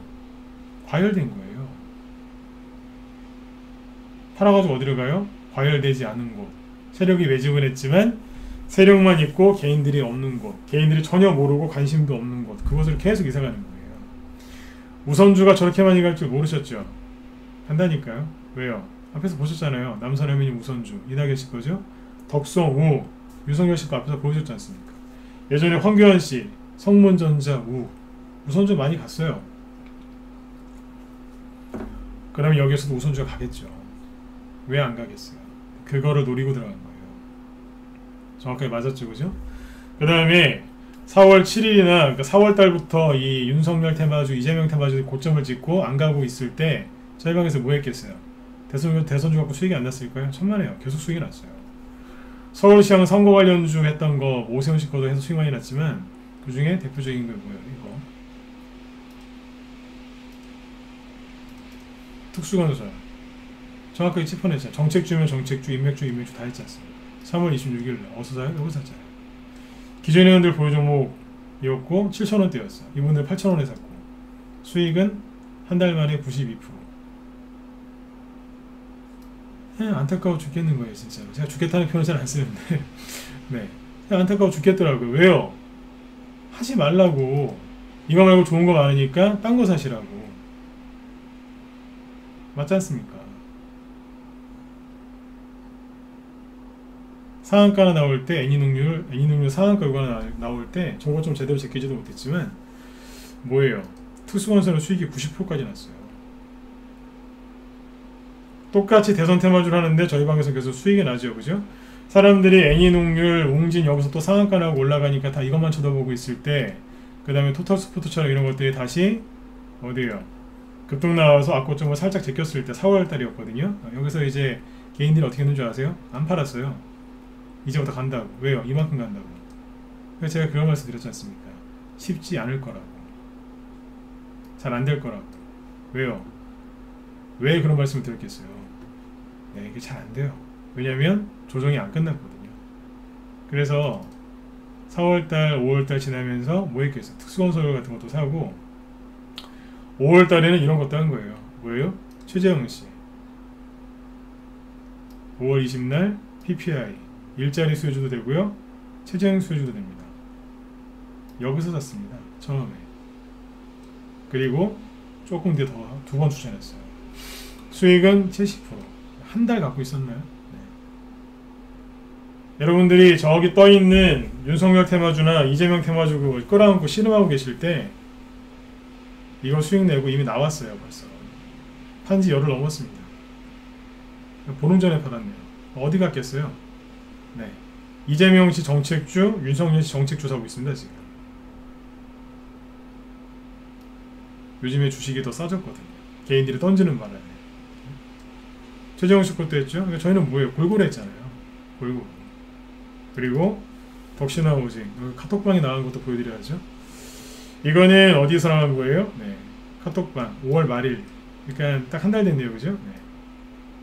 과열된 거예요. 팔아가지고 어디로 가요? 과열되지 않은 곳. 세력이 매집을 했지만 세력만 있고 개인들이 없는 곳. 개인들이 전혀 모르고 관심도 없는 곳. 그곳을 계속 이사가는 거예요. 우선주가 저렇게 많이 갈 줄 모르셨죠? 한다니까요. 왜요? 앞에서 보셨잖아요. 남산어민이 우선주. 이낙연 씨 거죠? 덕성우 윤석열 씨가 앞에서 보여줬지 않습니까? 예전에 황교안 씨 성문전자 우선주 많이 갔어요. 그러면 여기에서도 우선주가 가겠죠. 왜 안 가겠어요? 그거를 노리고 들어간 거예요. 정확하게 맞았죠, 그죠? 그 다음에 4월 7일이나 그러니까 4월 달부터 이 윤석열 테마주, 이재명 테마주 고점을 찍고 안 가고 있을 때 저희 방에서 뭐 했겠어요? 대선주 갖고 수익이 안 났을까요? 천만에요. 계속 수익이 났어요. 서울시장 선거 관련주 했던 거 오세훈 씨 거도 해서 수익 많이 났지만 그 중에 대표적인 게 뭐예요? 이거 특수건설 정확하게 짚어냈잖아요. 정책주면 정책주, 인맥주 다 했지 않습니까? 3월 26일 어디서 사요? 여기서 샀잖아요. 기존 회원들 보유 종목이었고 7,000원대였어. 이분들 8,000원에 샀고 수익은 한 달 만에 92%. 안타까워 죽겠는 거예요, 진짜로. 제가 죽겠다는 표현을 잘 안 쓰는데 네, 안타까워 죽겠더라고요. 왜요? 하지 말라고. 이거 말고 좋은 거 많으니까 딴 거 사시라고. 맞지 않습니까? 상한가나 나올 때 애니능률 상한가 요구가 나올 때 저거 좀 제대로 제끼지도 못했지만 뭐예요? 특수건설은 수익이 90%까지 났어요. 똑같이 대선 테마주를 하는데 저희 방에서 계속 수익이 나죠, 그죠? 사람들이 애니능률, 웅진 여기서 또 상한가 나고 올라가니까 다 이것만 쳐다보고 있을 때 그 다음에 토탈스포츠처럼 이런 것들이 다시 어디에요? 급등 나와서 악고점을 살짝 제꼈을 때 4월 달이었거든요. 여기서 이제 개인들이 어떻게 했는 줄 아세요? 안 팔았어요. 이제부터 간다고. 왜요? 이만큼 간다고. 그래서 제가 그런 말씀 드렸지 않습니까? 쉽지 않을 거라고. 잘 안 될 거라고. 왜요? 왜 그런 말씀을 드렸겠어요? 네, 이게 잘 안 돼요. 왜냐면 조정이 안 끝났거든요. 그래서 4월달, 5월달 지나면서 뭐 했겠어요? 특수건설 같은 것도 사고 5월달에는 이런 것도 한 거예요. 뭐예요? 최재형씨 5월 20날 PPI 일자리 수혜주도 되고요. 최저임 수혜주도 됩니다. 여기서 샀습니다. 처음에. 그리고 조금 뒤에 더 두 번 추천했어요. 수익은 70%. 한 달 갖고 있었나요? 네. 여러분들이 저기 떠있는 윤석열 테마주나 이재명 테마주 그거 끌어안고 씨름하고 계실 때 이거 수익 내고 이미 나왔어요. 벌써. 판지 열흘 넘었습니다. 보름 전에 팔았네요. 어디 갔겠어요? 네. 이재명 씨 정책주, 윤석열 씨 정책주 사고 있습니다, 지금. 요즘에 주식이 더 싸졌거든요. 개인들이 던지는 바람에. 최재형 씨 것도 했죠? 그러니까 저희는 뭐예요? 골고루 했잖아요. 골고루. 그리고 덕신하우징. 카톡방에 나간 것도 보여드려야죠. 이거는 어디서 나간 거예요? 네. 카톡방. 5월 말일. 그러니까 딱 한 달 됐네요, 그죠? 네.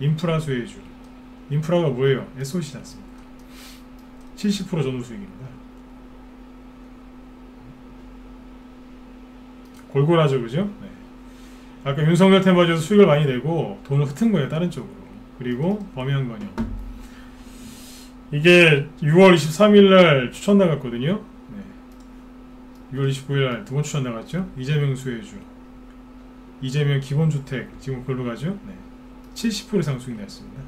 인프라 수혜주. 인프라가 뭐예요? SOC지 않습니까? 70% 전후 수익입니다. 골골하죠, 그죠? 네. 아까 윤석열 테마주에서 수익을 많이 내고 돈을 흩은 거예요, 다른 쪽으로. 그리고 범양건영. 이게 6월 23일날 추천 나갔거든요. 네. 6월 29일날 두 번 추천 나갔죠. 이재명 수혜주. 이재명 기본주택. 지금 그걸로 가죠. 네. 70% 이상 수익 냈습니다.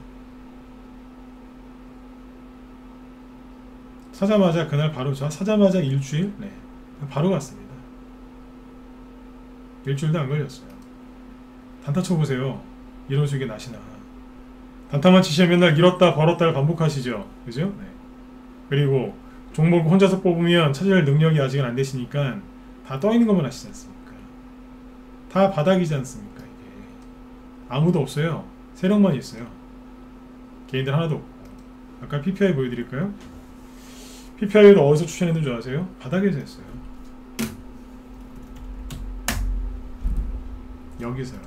사자마자 그날 바로 사자마자 일주일 네 바로 갔습니다. 일주일도 안 걸렸어요. 단타 쳐보세요. 이런 수익이 나시나. 단타만 치시면 맨날 잃었다 벌었다를 반복하시죠, 그죠? 네. 그리고 종목 혼자서 뽑으면 찾을 능력이 아직은 안 되시니까 다 떠있는 것만 하시지 않습니까? 다 바닥이지 않습니까? 이게 아무도 없어요. 세력만 있어요. 개인들 하나도 없고. 아까 PPI 보여드릴까요? PPI도 어디서 추천했는 줄 아세요? 바닥에서 했어요. 여기서요.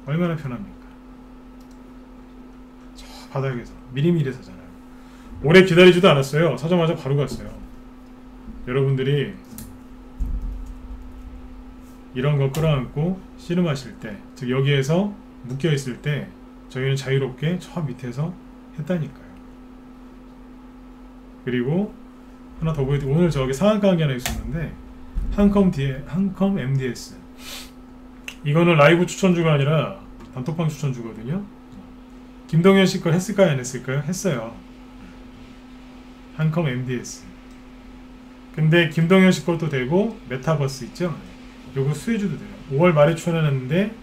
얼마나 편합니까? 저 바닥에서 미리미리 사잖아요. 오래 기다리지도 않았어요. 사자마자 바로 갔어요. 여러분들이 이런 거 끌어안고 씨름하실 때, 즉 여기에서 묶여있을 때 저희는 자유롭게 저 밑에서 했다니까요. 그리고 하나 더 보여드릴게요. 오늘 저기 상한가 한 게 하나 있었는데 한컴 MDS 이거는 라이브 추천주가 아니라 단톡방 추천주거든요. 김동현 씨 걸 했을까요? 안 했을까요? 했어요. 한컴 MDS. 근데 김동현 씨 것도 되고 메타버스 있죠? 요거 수혜주도 돼요. 5월 말에 출연했는데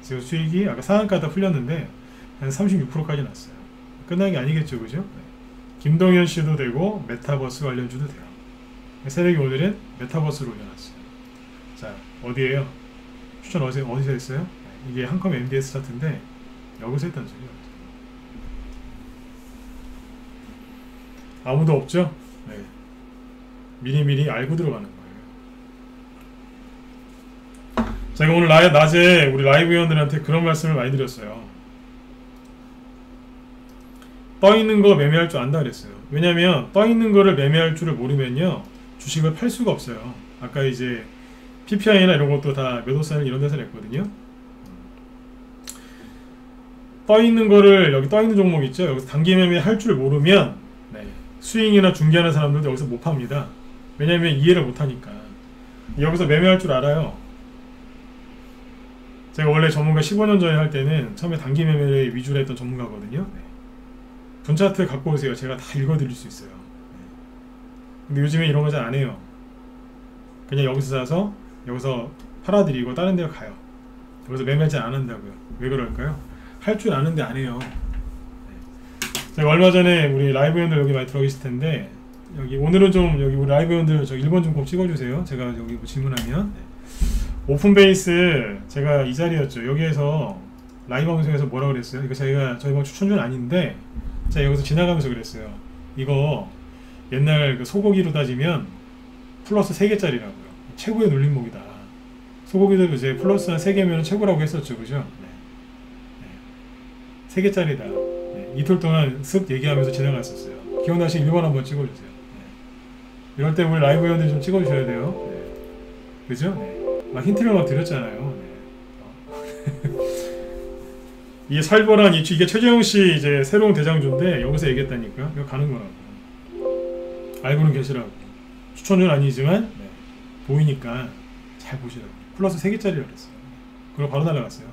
지금 수익이 아까 상한가다 풀렸는데 한 36%까지 났어요. 끝난 게 아니겠죠, 그죠? 네. 김동현 씨도 되고 메타버스 관련주도 돼요. 세력이 오늘은 메타버스로 올려놨어요. 자, 어디에요? 추천 어디서 했어요? 이게 한컴 MDS 차트인데 여기서 했단 소리예요. 아무도 없죠? 네. 미리미리 알고 들어가는 거예요. 제가 오늘 낮에 우리 라이브 회원들한테 그런 말씀을 많이 드렸어요. 떠있는 거 매매할 줄 안다 그랬어요. 왜냐면 떠있는 거를 매매할 줄을 모르면요 주식을 팔 수가 없어요. 아까 이제 PPI나 이런 것도 다 매도사는 이런 데서 냈거든요. 떠있는 거를 여기 떠있는 종목 있죠. 여기서 단기 매매 할 줄 모르면 네, 스윙이나 중개하는 사람들도 여기서 못 팝니다. 왜냐면 이해를 못하니까. 여기서 매매할 줄 알아요. 제가 원래 전문가 15년 전에 할 때는 처음에 단기 매매를 위주로 했던 전문가거든요. 네. 분차트 갖고 오세요. 제가 다 읽어드릴 수 있어요. 근데 요즘에 이런 거 잘 안 해요. 그냥 여기서 사서 여기서 팔아드리고 다른 데로 가요. 여기서 매매 잘 안 한다고요. 왜 그럴까요? 할 줄 아는데 안 해요. 제가 얼마 전에 우리 라이브 회원들 여기 많이 들어 계실 텐데 여기 오늘은 좀 여기 우리 라이브 회원들 저 1번 좀 꼭 찍어주세요. 제가 여기 뭐 질문하면 오픈베이스 제가 이 자리였죠. 여기에서 라이브 방송에서 뭐라 그랬어요? 이거 저희 뭐 추천주는 아닌데 제가 여기서 지나가면서 그랬어요. 이거 옛날 그 소고기로 따지면 플러스 3개짜리라고요. 최고의 눌림목이다. 소고기도 이제 플러스 한 3개면 최고라고 했었죠. 그죠? 네. 3개짜리다. 네. 이틀 동안 쓱 얘기하면서 지나갔었어요. 기억나시면 1번 한번 찍어주세요. 네. 이럴 때 우리 라이브 회원들 좀 찍어주셔야 돼요. 네. 그죠? 네. 막 힌트를 막 드렸잖아요. 네. 이게 살벌한 이게 최재형 씨 이제 새로운 대장주인데 여기서 얘기했다니까. 이거 가는 거라고. 알고는 계시라고. 추천은 아니지만 네. 보이니까 잘 보시라고. 플러스 3개짜리라 그랬어요. 그리고 바로 날아갔어요.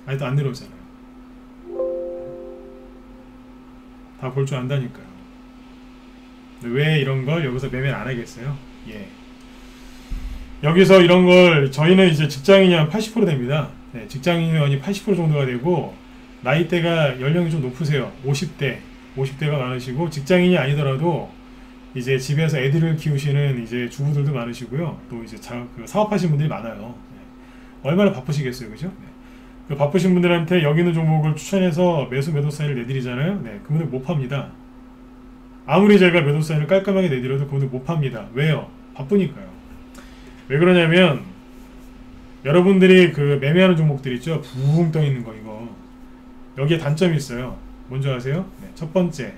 아직도 안 내려오잖아요. 다 볼 줄 안다니까요. 왜 이런 걸 여기서 매매를 안 하겠어요? 예. 여기서 이런 걸 저희는 이제 직장인이 한 80% 됩니다. 네, 직장인이 80% 정도가 되고 나이대가 연령이 좀 높으세요. 50대가 많으시고 직장인이 아니더라도 이제 집에서 애들을 키우시는 이제 주부들도 많으시고요. 또 이제 사업하시는 분들이 많아요. 네. 얼마나 바쁘시겠어요, 그죠? 네. 그 바쁘신 분들한테 여기 있는 종목을 추천해서 매도 사인을 내드리잖아요. 네, 그분들 못 팝니다. 아무리 제가 매도 사인을 깔끔하게 내드려도 그분들 못 팝니다. 왜요? 바쁘니까요. 왜 그러냐면 여러분들이 그 매매하는 종목들 있죠? 붕 떠 있는 거 이거. 여기에 단점이 있어요. 뭔지 아세요? 네, 첫 번째.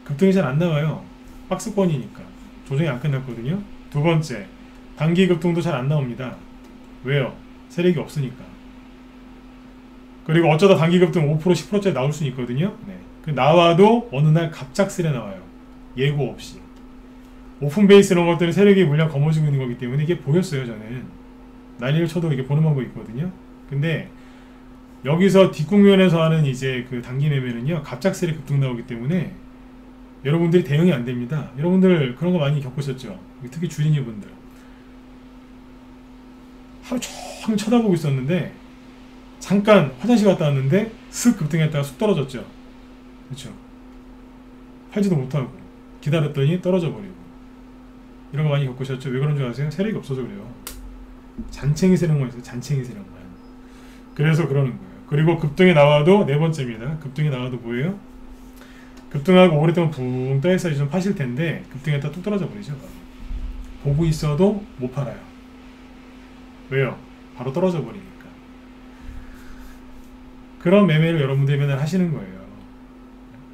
급등이 잘 안 나와요. 박스권이니까. 조정이 안 끝났거든요. 두 번째. 단기 급등도 잘 안 나옵니다. 왜요? 세력이 없으니까. 그리고 어쩌다 단기 급등 5% 10%짜리 나올 수 있거든요. 네. 나와도 어느 날 갑작스레 나와요. 예고 없이. 오픈베이스 이런 것들은 세력이 물량 거머쥐고 있는 거기 때문에 이게 보였어요. 저는 난리를 쳐도 이게 보는 방법이 있거든요. 근데 여기서 뒷국면에서 하는 이제 그 단기 매매는요 갑작스레 급등 나오기 때문에 여러분들이 대응이 안 됩니다. 여러분들 그런 거 많이 겪으셨죠? 특히 주린이 분들 하루 종일 쳐다보고 있었는데 잠깐 화장실 갔다 왔는데 슥 급등했다가 쑥 떨어졌죠. 그렇죠? 팔지도 못하고 기다렸더니 떨어져 버리고 이런 거 많이 겪으셨죠? 왜 그런 줄 아세요? 세력이 없어서 그래요. 잔챙이 세력만 있어요. 잔챙이 세력만. 그래서 그러는 거예요. 그리고 급등이 나와도 네 번째입니다. 급등이 나와도 뭐예요? 급등하고 오랫동안 붕 떠있어야지 좀 파실 텐데 급등했다 뚝 떨어져 버리죠. 보고 있어도 못 팔아요. 왜요? 바로 떨어져 버리니까. 그런 매매를 여러분들이 맨날 하시는 거예요.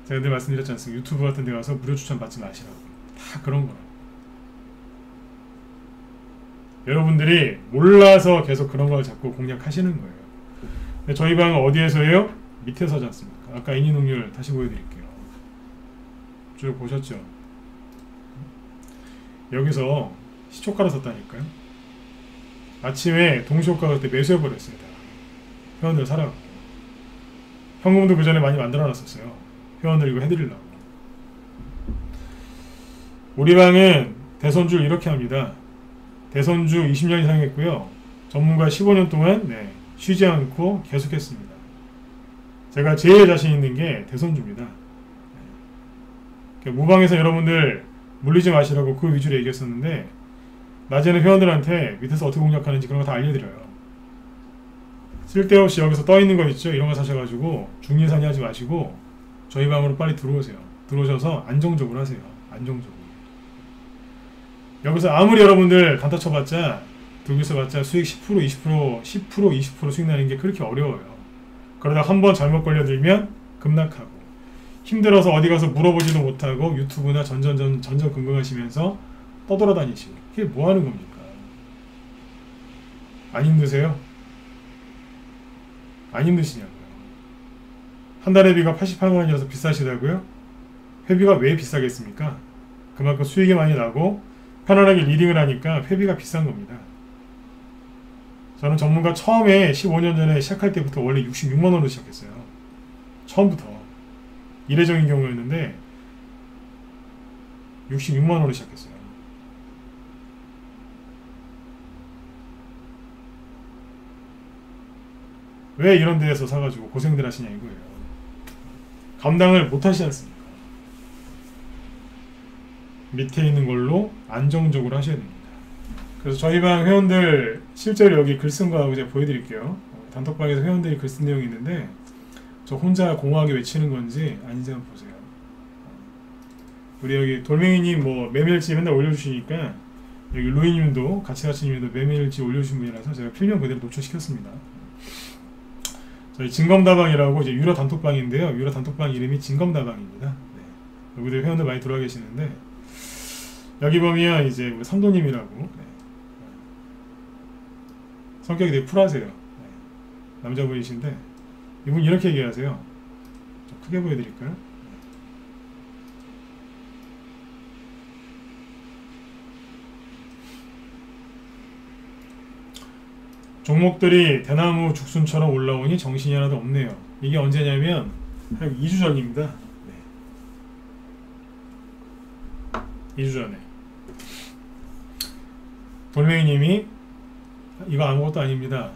제가 늘 말씀드렸지 않습니까? 유튜브 같은 데 가서 무료 추천 받지 마시라고. 다 그런 거라고. 여러분들이 몰라서 계속 그런 걸 자꾸 공략하시는 거예요. 근데 저희 방은 어디에서 해요? 밑에서 하지 않습니까? 아까 인이동률 다시 보여드릴게요. 쭉 보셨죠? 여기서 시초가로 샀다니까요. 아침에 동시효과 그때 매수해버렸어요. 회원들 사라고. 현금도 그 전에 많이 만들어 놨었어요. 회원들 이거 해드리려고. 우리 방은 대선주 이렇게 합니다. 대선주 20년 이상 했고요. 전문가 15년 동안 쉬지 않고 계속했습니다. 제가 제일 자신 있는 게 대선주입니다. 무방에서 여러분들 물리지 마시라고 그 위주로 얘기했었는데 낮에는 회원들한테 밑에서 어떻게 공략하는지 그런 거 다 알려드려요. 쓸데없이 여기서 떠있는 거 있죠? 이런 거 사셔가지고 중예산이 하지 마시고 저희 방으로 빨리 들어오세요. 들어오셔서 안정적으로 하세요. 안정적으로. 여기서 아무리 여러분들 단타 쳐봤자 들고 있어봤자 수익 10% 20% 수익 나는 게 그렇게 어려워요. 그러다 한번 잘못 걸려들면 급락하고 힘들어서 어디 가서 물어보지도 못하고 유튜브나 전전긍긍하시면서 떠돌아다니시고 이게 뭐 하는 겁니까? 안 힘드세요? 안 힘드시냐고요? 한 달에 비가 88만 원이어서 비싸시다고요? 회비가 왜 비싸겠습니까? 그만큼 수익이 많이 나고 편안하게 리딩을 하니까 회비가 비싼 겁니다. 저는 전문가 처음에 15년 전에 시작할 때부터 원래 66만 원으로 시작했어요. 처음부터. 이례적인 경우였는데 66만 원으로 시작했어요. 왜 이런 데에서 사가지고 고생들 하시냐 이거예요. 감당을 못 하시지 않습니까? 밑에 있는 걸로 안정적으로 하셔야 됩니다. 그래서 저희 방 회원들 실제로 여기 글 쓴 거하고 제가 보여드릴게요. 단톡방에서 회원들이 글 쓴 내용이 있는데 저 혼자 공허하게 외치는 건지 아닌지 한번 보세요. 우리 여기 돌멩이님 뭐 매매일지 맨날 올려주시니까 여기 루이님도 같이님도 매매일지 올려주신 분이라서 제가 필명 그대로 노출시켰습니다. 저희 진검다방이라고 이제 유료 단톡방인데요. 유료 단톡방 이름이 진검다방입니다. 네. 여기도 회원들 많이 들어와 계시는데 여기 보면 이제 우리 삼도님이라고 네. 성격이 되게 쿨하세요. 네. 남자분이신데 이분 이렇게 얘기하세요. 좀 크게 보여드릴까요? 네. 종목들이 대나무 죽순처럼 올라오니 정신이 하나도 없네요. 이게 언제냐면 한 2주 전입니다. 네. 2주 전에 돌멩이님이 이거 아무것도 아닙니다.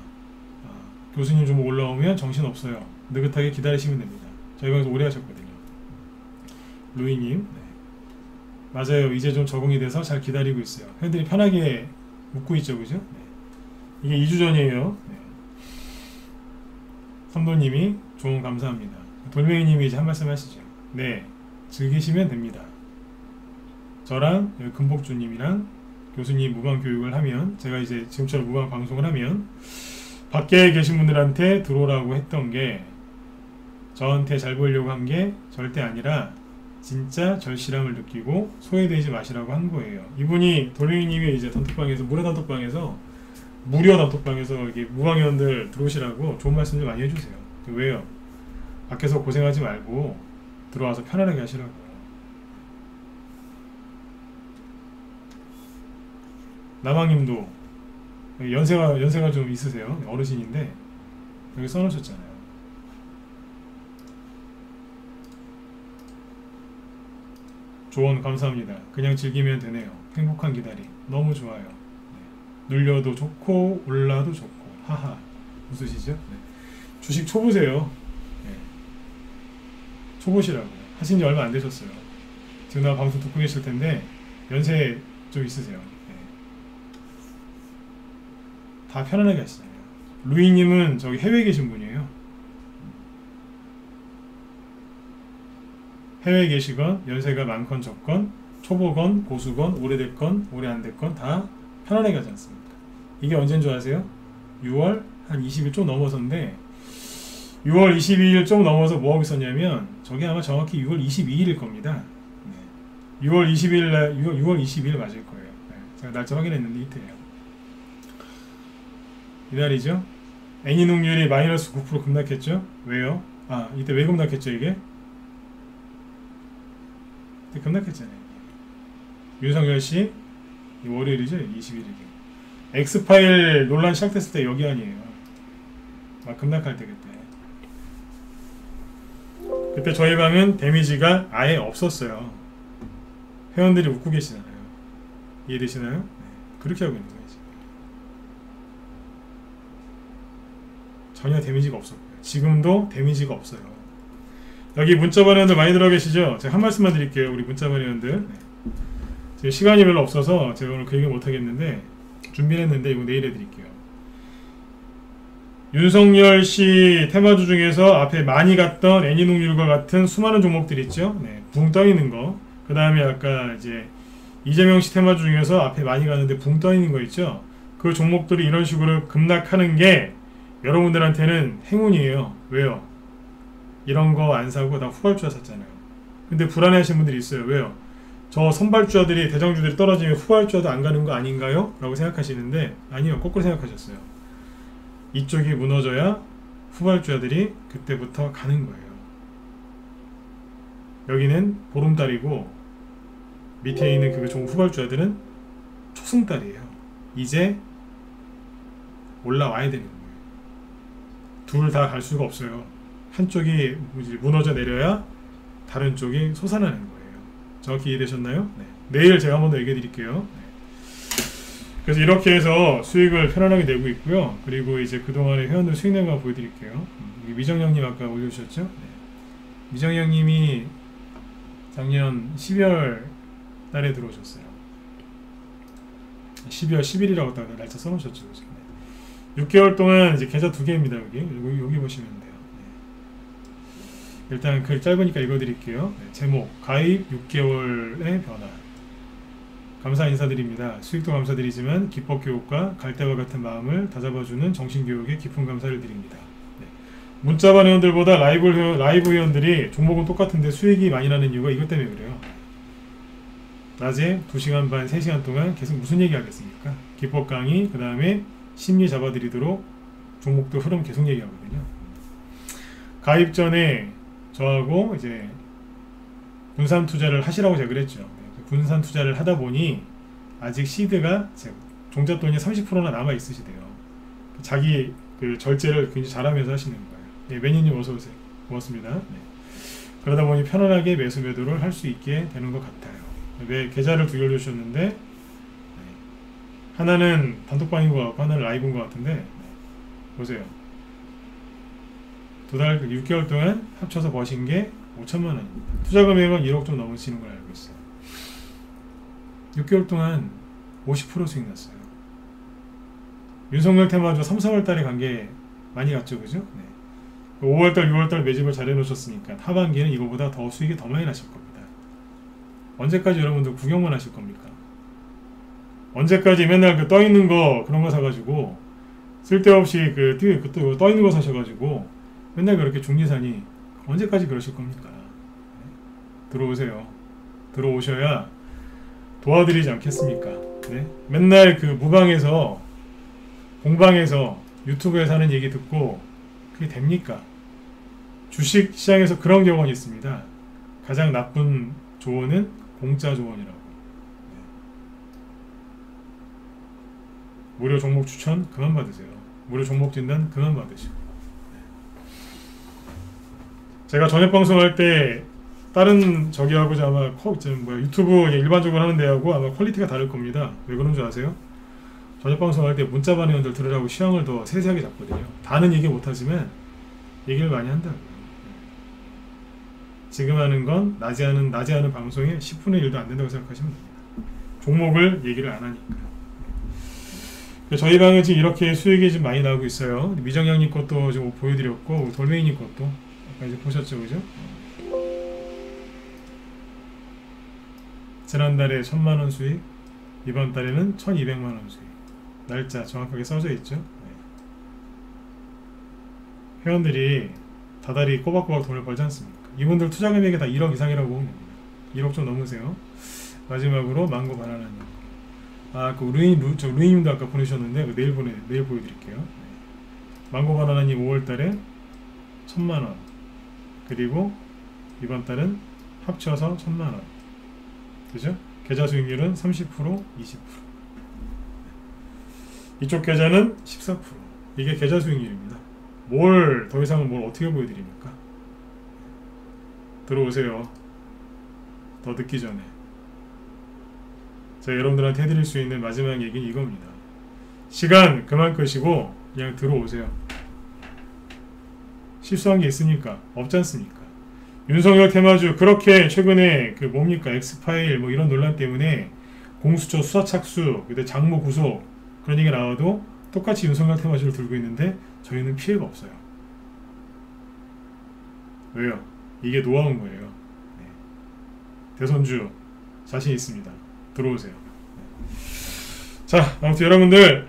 교수님 좀 올라오면 정신없어요. 느긋하게 기다리시면 됩니다. 저희 방에서 오래 하셨거든요. 루이님 네. 맞아요. 이제 좀 적응이 돼서 잘 기다리고 있어요. 회원들이 편하게 웃고 있죠. 그죠? 네. 이게 2주 전이에요. 네. 선도님이 조언 감사합니다. 돌멩이님이 이제 한 말씀 하시죠. 네, 즐기시면 됩니다. 저랑 금복주님이랑 교수님 무방 교육을 하면 제가 이제 지금처럼 무방 방송을 하면 밖에 계신 분들한테 들어오라고 했던 게 저한테 잘 보이려고 한 게 절대 아니라 진짜 절실함을 느끼고 소외되지 마시라고 한 거예요. 이분이 돌멩이님이 이제 단톡방에서 무료 단톡방에서 이게 무방위원들 들어오시라고 좋은 말씀 좀 많이 해주세요. 왜요? 밖에서 고생하지 말고 들어와서 편안하게 하시라고. 남왕님도 연세가 좀 있으세요. 어르신인데 여기 써놓으셨잖아요. 조언 감사합니다. 그냥 즐기면 되네요. 행복한 기다림. 너무 좋아요. 눌려도 좋고 올라도 좋고 하하 웃으시죠? 네. 주식 초보세요. 네. 초보시라고요. 하신 지 얼마 안 되셨어요. 지금 나 방송 듣고 계실 텐데 연세 좀 있으세요. 네. 다 편안하게 하시잖아요. 루이님은 저기 해외에 계신 분이에요. 해외에 계시건 연세가 많건 적건 초보건 고수건 오래됐건 오래 안 됐건 다 편안하게 가지 않습니까? 이게 언제인 줄 아세요? 6월 한 20일 좀 넘어서인데 6월 22일 좀 넘어서 뭐하고 있었냐면 저게 아마 정확히 6월 22일일 겁니다. 네. 6월 22일 맞을 거예요. 네. 제가 날짜 확인했는데 이때예요. 이달이죠? 애니농률이 마이너스 9% 급락했죠? 왜요? 아 이때 왜 급락했죠 이게? 이때 급락했잖아요. 윤석열씨 월요일이죠? 21일이 엑스파일 논란 시작됐을 때 여기 아니에요. 막 급락할 때 그때 그때 저희 방은 데미지가 아예 없었어요. 회원들이 웃고 계시잖아요. 이해되시나요? 네. 그렇게 하고 있는 거예요. 지금. 전혀 데미지가 없었고요. 지금도 데미지가 없어요. 여기 문자반 회원들 많이 들어가 계시죠? 제가 한 말씀만 드릴게요. 우리 문자반 회원들. 네. 지금 시간이 별로 없어서 제가 오늘 그 얘기 못하겠는데 준비를 했는데 이거 내일 해드릴게요. 윤석열 씨 테마주 중에서 앞에 많이 갔던 애니농률과 같은 수많은 종목들 있죠? 네, 붕 떠있는 거. 그 다음에 아까 이제 이재명 씨 테마주 중에서 앞에 많이 가는데 붕 떠있는 거 있죠? 그 종목들이 이런 식으로 급락하는 게 여러분들한테는 행운이에요. 왜요? 이런 거 안 사고 다 후발주자 샀잖아요. 근데 불안해 하시는 분들이 있어요. 왜요? 저 선발주자들이 대장주들이 떨어지면 후발주자도 안 가는 거 아닌가요? 라고 생각하시는데 아니요. 거꾸로 생각하셨어요. 이쪽이 무너져야 후발주자들이 그때부터 가는 거예요. 여기는 보름달이고 밑에 있는 그 후발주자들은 초승달이에요. 이제 올라와야 되는 거예요. 둘 다 갈 수가 없어요. 한쪽이 무너져 내려야 다른 쪽이 솟아나는 거예요. 정확히 이해되셨나요? 네. 내일 제가 한 번 더 얘기해 드릴게요. 네. 그래서 이렇게 해서 수익을 편안하게 내고 있고요. 그리고 이제 그동안의 회원들 수익 낸 거 보여드릴게요. 미정영님 아까 올려주셨죠? 네. 미정영님이 작년 12월 달에 들어오셨어요. 12월 10일이라고 딱 날짜 써놓으셨죠. 네. 6개월 동안 이제 계좌 2개입니다. 여기 보시면 돼요. 네. 일단 글 짧으니까 읽어드릴게요. 네. 제목 가입 6개월의 변화. 감사 인사드립니다. 수익도 감사드리지만 기법교육과 갈대와 같은 마음을 다잡아주는 정신교육에 깊은 감사를 드립니다. 네. 문자반 회원들보다 라이브 회원들이 종목은 똑같은데 수익이 많이 나는 이유가 이것 때문에 그래요. 낮에 2시간 반, 3시간 동안 계속 무슨 얘기 하겠습니까? 기법 강의, 그 다음에 심리 잡아드리도록 종목도 흐름 계속 얘기하거든요. 가입 전에 저하고 이제 분산 투자를 하시라고 제가 그랬죠. 분산 투자를 하다 보니 아직 시드가 종잣돈이 30%나 남아 있으시대요. 자기 그 절제를 굉장히 잘하면서 하시는 거예요. 네, 매니님 어서 오세요. 고맙습니다. 네. 그러다 보니 편안하게 매수 매도를 할 수 있게 되는 것 같아요. 왜 계좌를 2개 올려주셨는데 네. 하나는 단톡방인 것 같고 하나는 라이브인 것 같은데 네. 보세요. 6개월 동안 합쳐서 버신 게 5천만 원입니다. 투자 금액은 1억 좀 넘으시는 걸 알고 있어요. 6개월 동안 50% 수익 났어요. 윤석열 테마주 3, 4월 달에 간 게 많이 갔죠, 그죠? 네. 5월 달, 6월 달 매집을 잘 해놓으셨으니까 하반기는 이거보다 더 수익이 더 많이 나실 겁니다. 언제까지 여러분들 구경만 하실 겁니까? 언제까지 맨날 그 떠 있는 거 그런 거 사가지고 쓸데없이 또 떠 있는 거 사셔가지고 맨날 그렇게 중리산이 언제까지 그러실 겁니까? 네. 들어오세요. 들어오셔야 도와드리지 않겠습니까? 네? 맨날 그 무방에서 공방에서 유튜브에서 하는 얘기 듣고 그게 됩니까? 주식 시장에서 그런 경험이 있습니다. 가장 나쁜 조언은 공짜 조언이라고. 네. 무료 종목 추천 그만 받으세요. 무료 종목 진단 그만 받으시고. 네. 제가 저녁 방송할 때 다른 저기하고 아마 유튜브 일반적으로 하는 데하고 아마 퀄리티가 다를 겁니다. 왜 그런 줄 아세요? 저녁 방송할 때 문자반 회원들 들으라고 시황을 더 세세하게 잡거든요. 다는 얘기 못하지만 얘기를 많이 한다고요. 지금 하는 건 낮에 하는 방송에 10분의 1도 안 된다고 생각하시면 됩니다. 종목을 얘기를 안 하니까. 저희 방은 지금 이렇게 수익이 좀 많이 나오고 있어요. 미정양님 것도 좀 보여드렸고 돌멩이님 것도 아까 이제 보셨죠, 그죠? 지난달에 1000만원 수익, 이번 달에는 1200만원 수익. 날짜 정확하게 써져 있죠. 네. 회원들이 다달이 꼬박꼬박 돈을 벌지 않습니까? 이분들 투자 금액이 다 1억 이상이라고 보면 됩니다. 1억 좀 넘으세요. 마지막으로 망고 바나나님. 그 루이님도 아까 보내셨는데 내일 보여드릴게요. 네. 망고 바나나님 5월달에 1000만원, 그리고 이번 달은 합쳐서 1000만원. 그죠? 계좌 수익률은 30%, 20%. 이쪽 계좌는 14%. 이게 계좌 수익률입니다. 더 이상은 뭘 어떻게 보여드립니까? 들어오세요. 더 듣기 전에. 제가 여러분들한테 해드릴 수 있는 마지막 얘기는 이겁니다. 시간 그만 끄시고 그냥 들어오세요. 실수한 게 있으니까 없지 않습니까? 윤석열 테마주 그렇게 최근에 그 뭡니까 엑스파일 뭐 이런 논란 때문에 공수처 수사 착수 그때 장모 구속 그런 얘기 나와도 똑같이 윤석열 테마주를 들고 있는데 저희는 피해가 없어요. 왜요? 이게 노하우인 거예요. 네. 대선주 자신 있습니다. 들어오세요. 네. 자, 아무튼 여러분들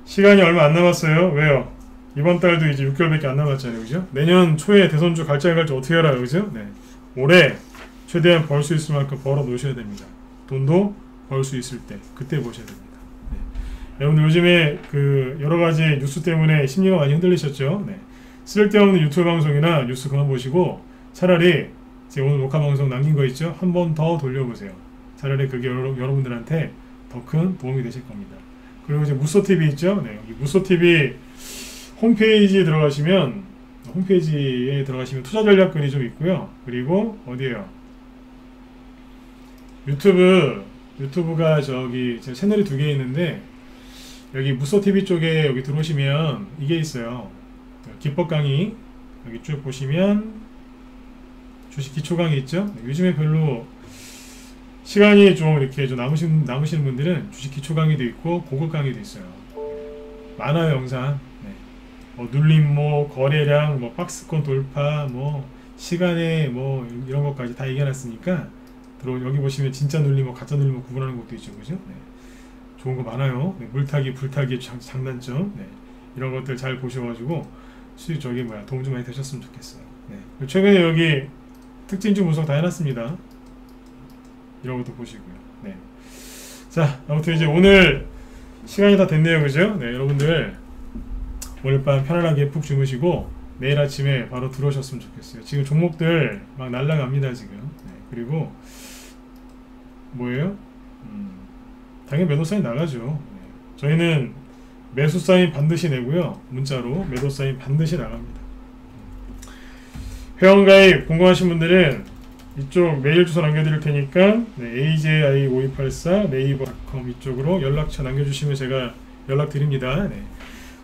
시간이 얼마 안 남았어요. 왜요? 이번 달도 이제 6개월밖에 안 남았잖아요. 그죠? 내년 초에 대선주 갈지 안 갈지 어떻게 알아요? 그죠? 네. 올해 최대한 벌 수 있을 만큼 벌어 놓으셔야 됩니다. 돈도 벌 수 있을 때 그때 보셔야 됩니다. 네. 여러분들 요즘에 그 여러 가지 뉴스 때문에 심리가 많이 흔들리셨죠? 네. 쓸데없는 유튜브 방송이나 뉴스 그만 보시고 차라리 제가 오늘 녹화 방송 남긴 거 있죠? 한 번 더 돌려보세요. 차라리 그게 여러분들한테 더 큰 도움이 되실 겁니다. 그리고 이제 무소TV 있죠? 네. 여기 무소TV 홈페이지에 들어가시면 투자 전략 글이 좀 있고요. 그리고 어디에요? 유튜브가 저기 제 채널이 2개 있는데 여기 무소TV 쪽에 여기 들어오시면 이게 있어요. 기법 강의 여기 쭉 보시면 주식 기초 강의 있죠? 요즘에 별로 시간이 좀 이렇게 좀 남으시는 분들은 주식 기초 강의도 있고 고급 강의도 있어요. 많아요 영상. 네. 눌림 뭐 거래량 뭐 박스권 돌파 뭐 시간에 뭐 이런 것까지 다 얘기해놨으니까 여기 보시면 진짜 눌림 뭐 가짜 눌림 뭐 구분하는 것도 있죠, 그죠? 네. 좋은 거 많아요. 네. 물타기 불타기 장단점 네. 이런 것들 잘 보셔가지고 도움 좀 많이 되셨으면 좋겠어요. 네. 최근에 여기 특징주 분석 다 해놨습니다. 이런 것도 보시고요. 네. 자, 아무튼 이제 오늘 시간이 다 됐네요, 그죠? 네, 여러분들 오늘 밤 편안하게 푹 주무시고 내일 아침에 바로 들어오셨으면 좋겠어요. 지금 종목들 막 날라갑니다, 지금. 네. 그리고 뭐예요? 당연히 매도 사인 나가죠. 네. 저희는 매수 사인 반드시 내고요. 문자로 매도 사인 반드시 나갑니다. 회원가입 궁금하신 분들은 이쪽 메일 주소 남겨드릴 테니까 네, AJI5284 네이버닷컴 이쪽으로 연락처 남겨주시면 제가 연락드립니다. 네.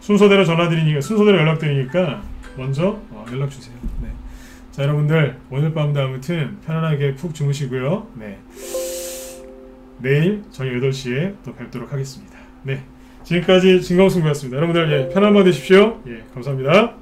순서대로 연락드리니까 먼저 연락주세요. 네. 자, 여러분들 오늘 밤도 아무튼 편안하게 푹 주무시고요. 네. 내일 저녁 8시에 또 뵙도록 하겠습니다. 네. 지금까지 진검승부였습니다. 여러분들 편한 밤 되십시오. 예, 감사합니다.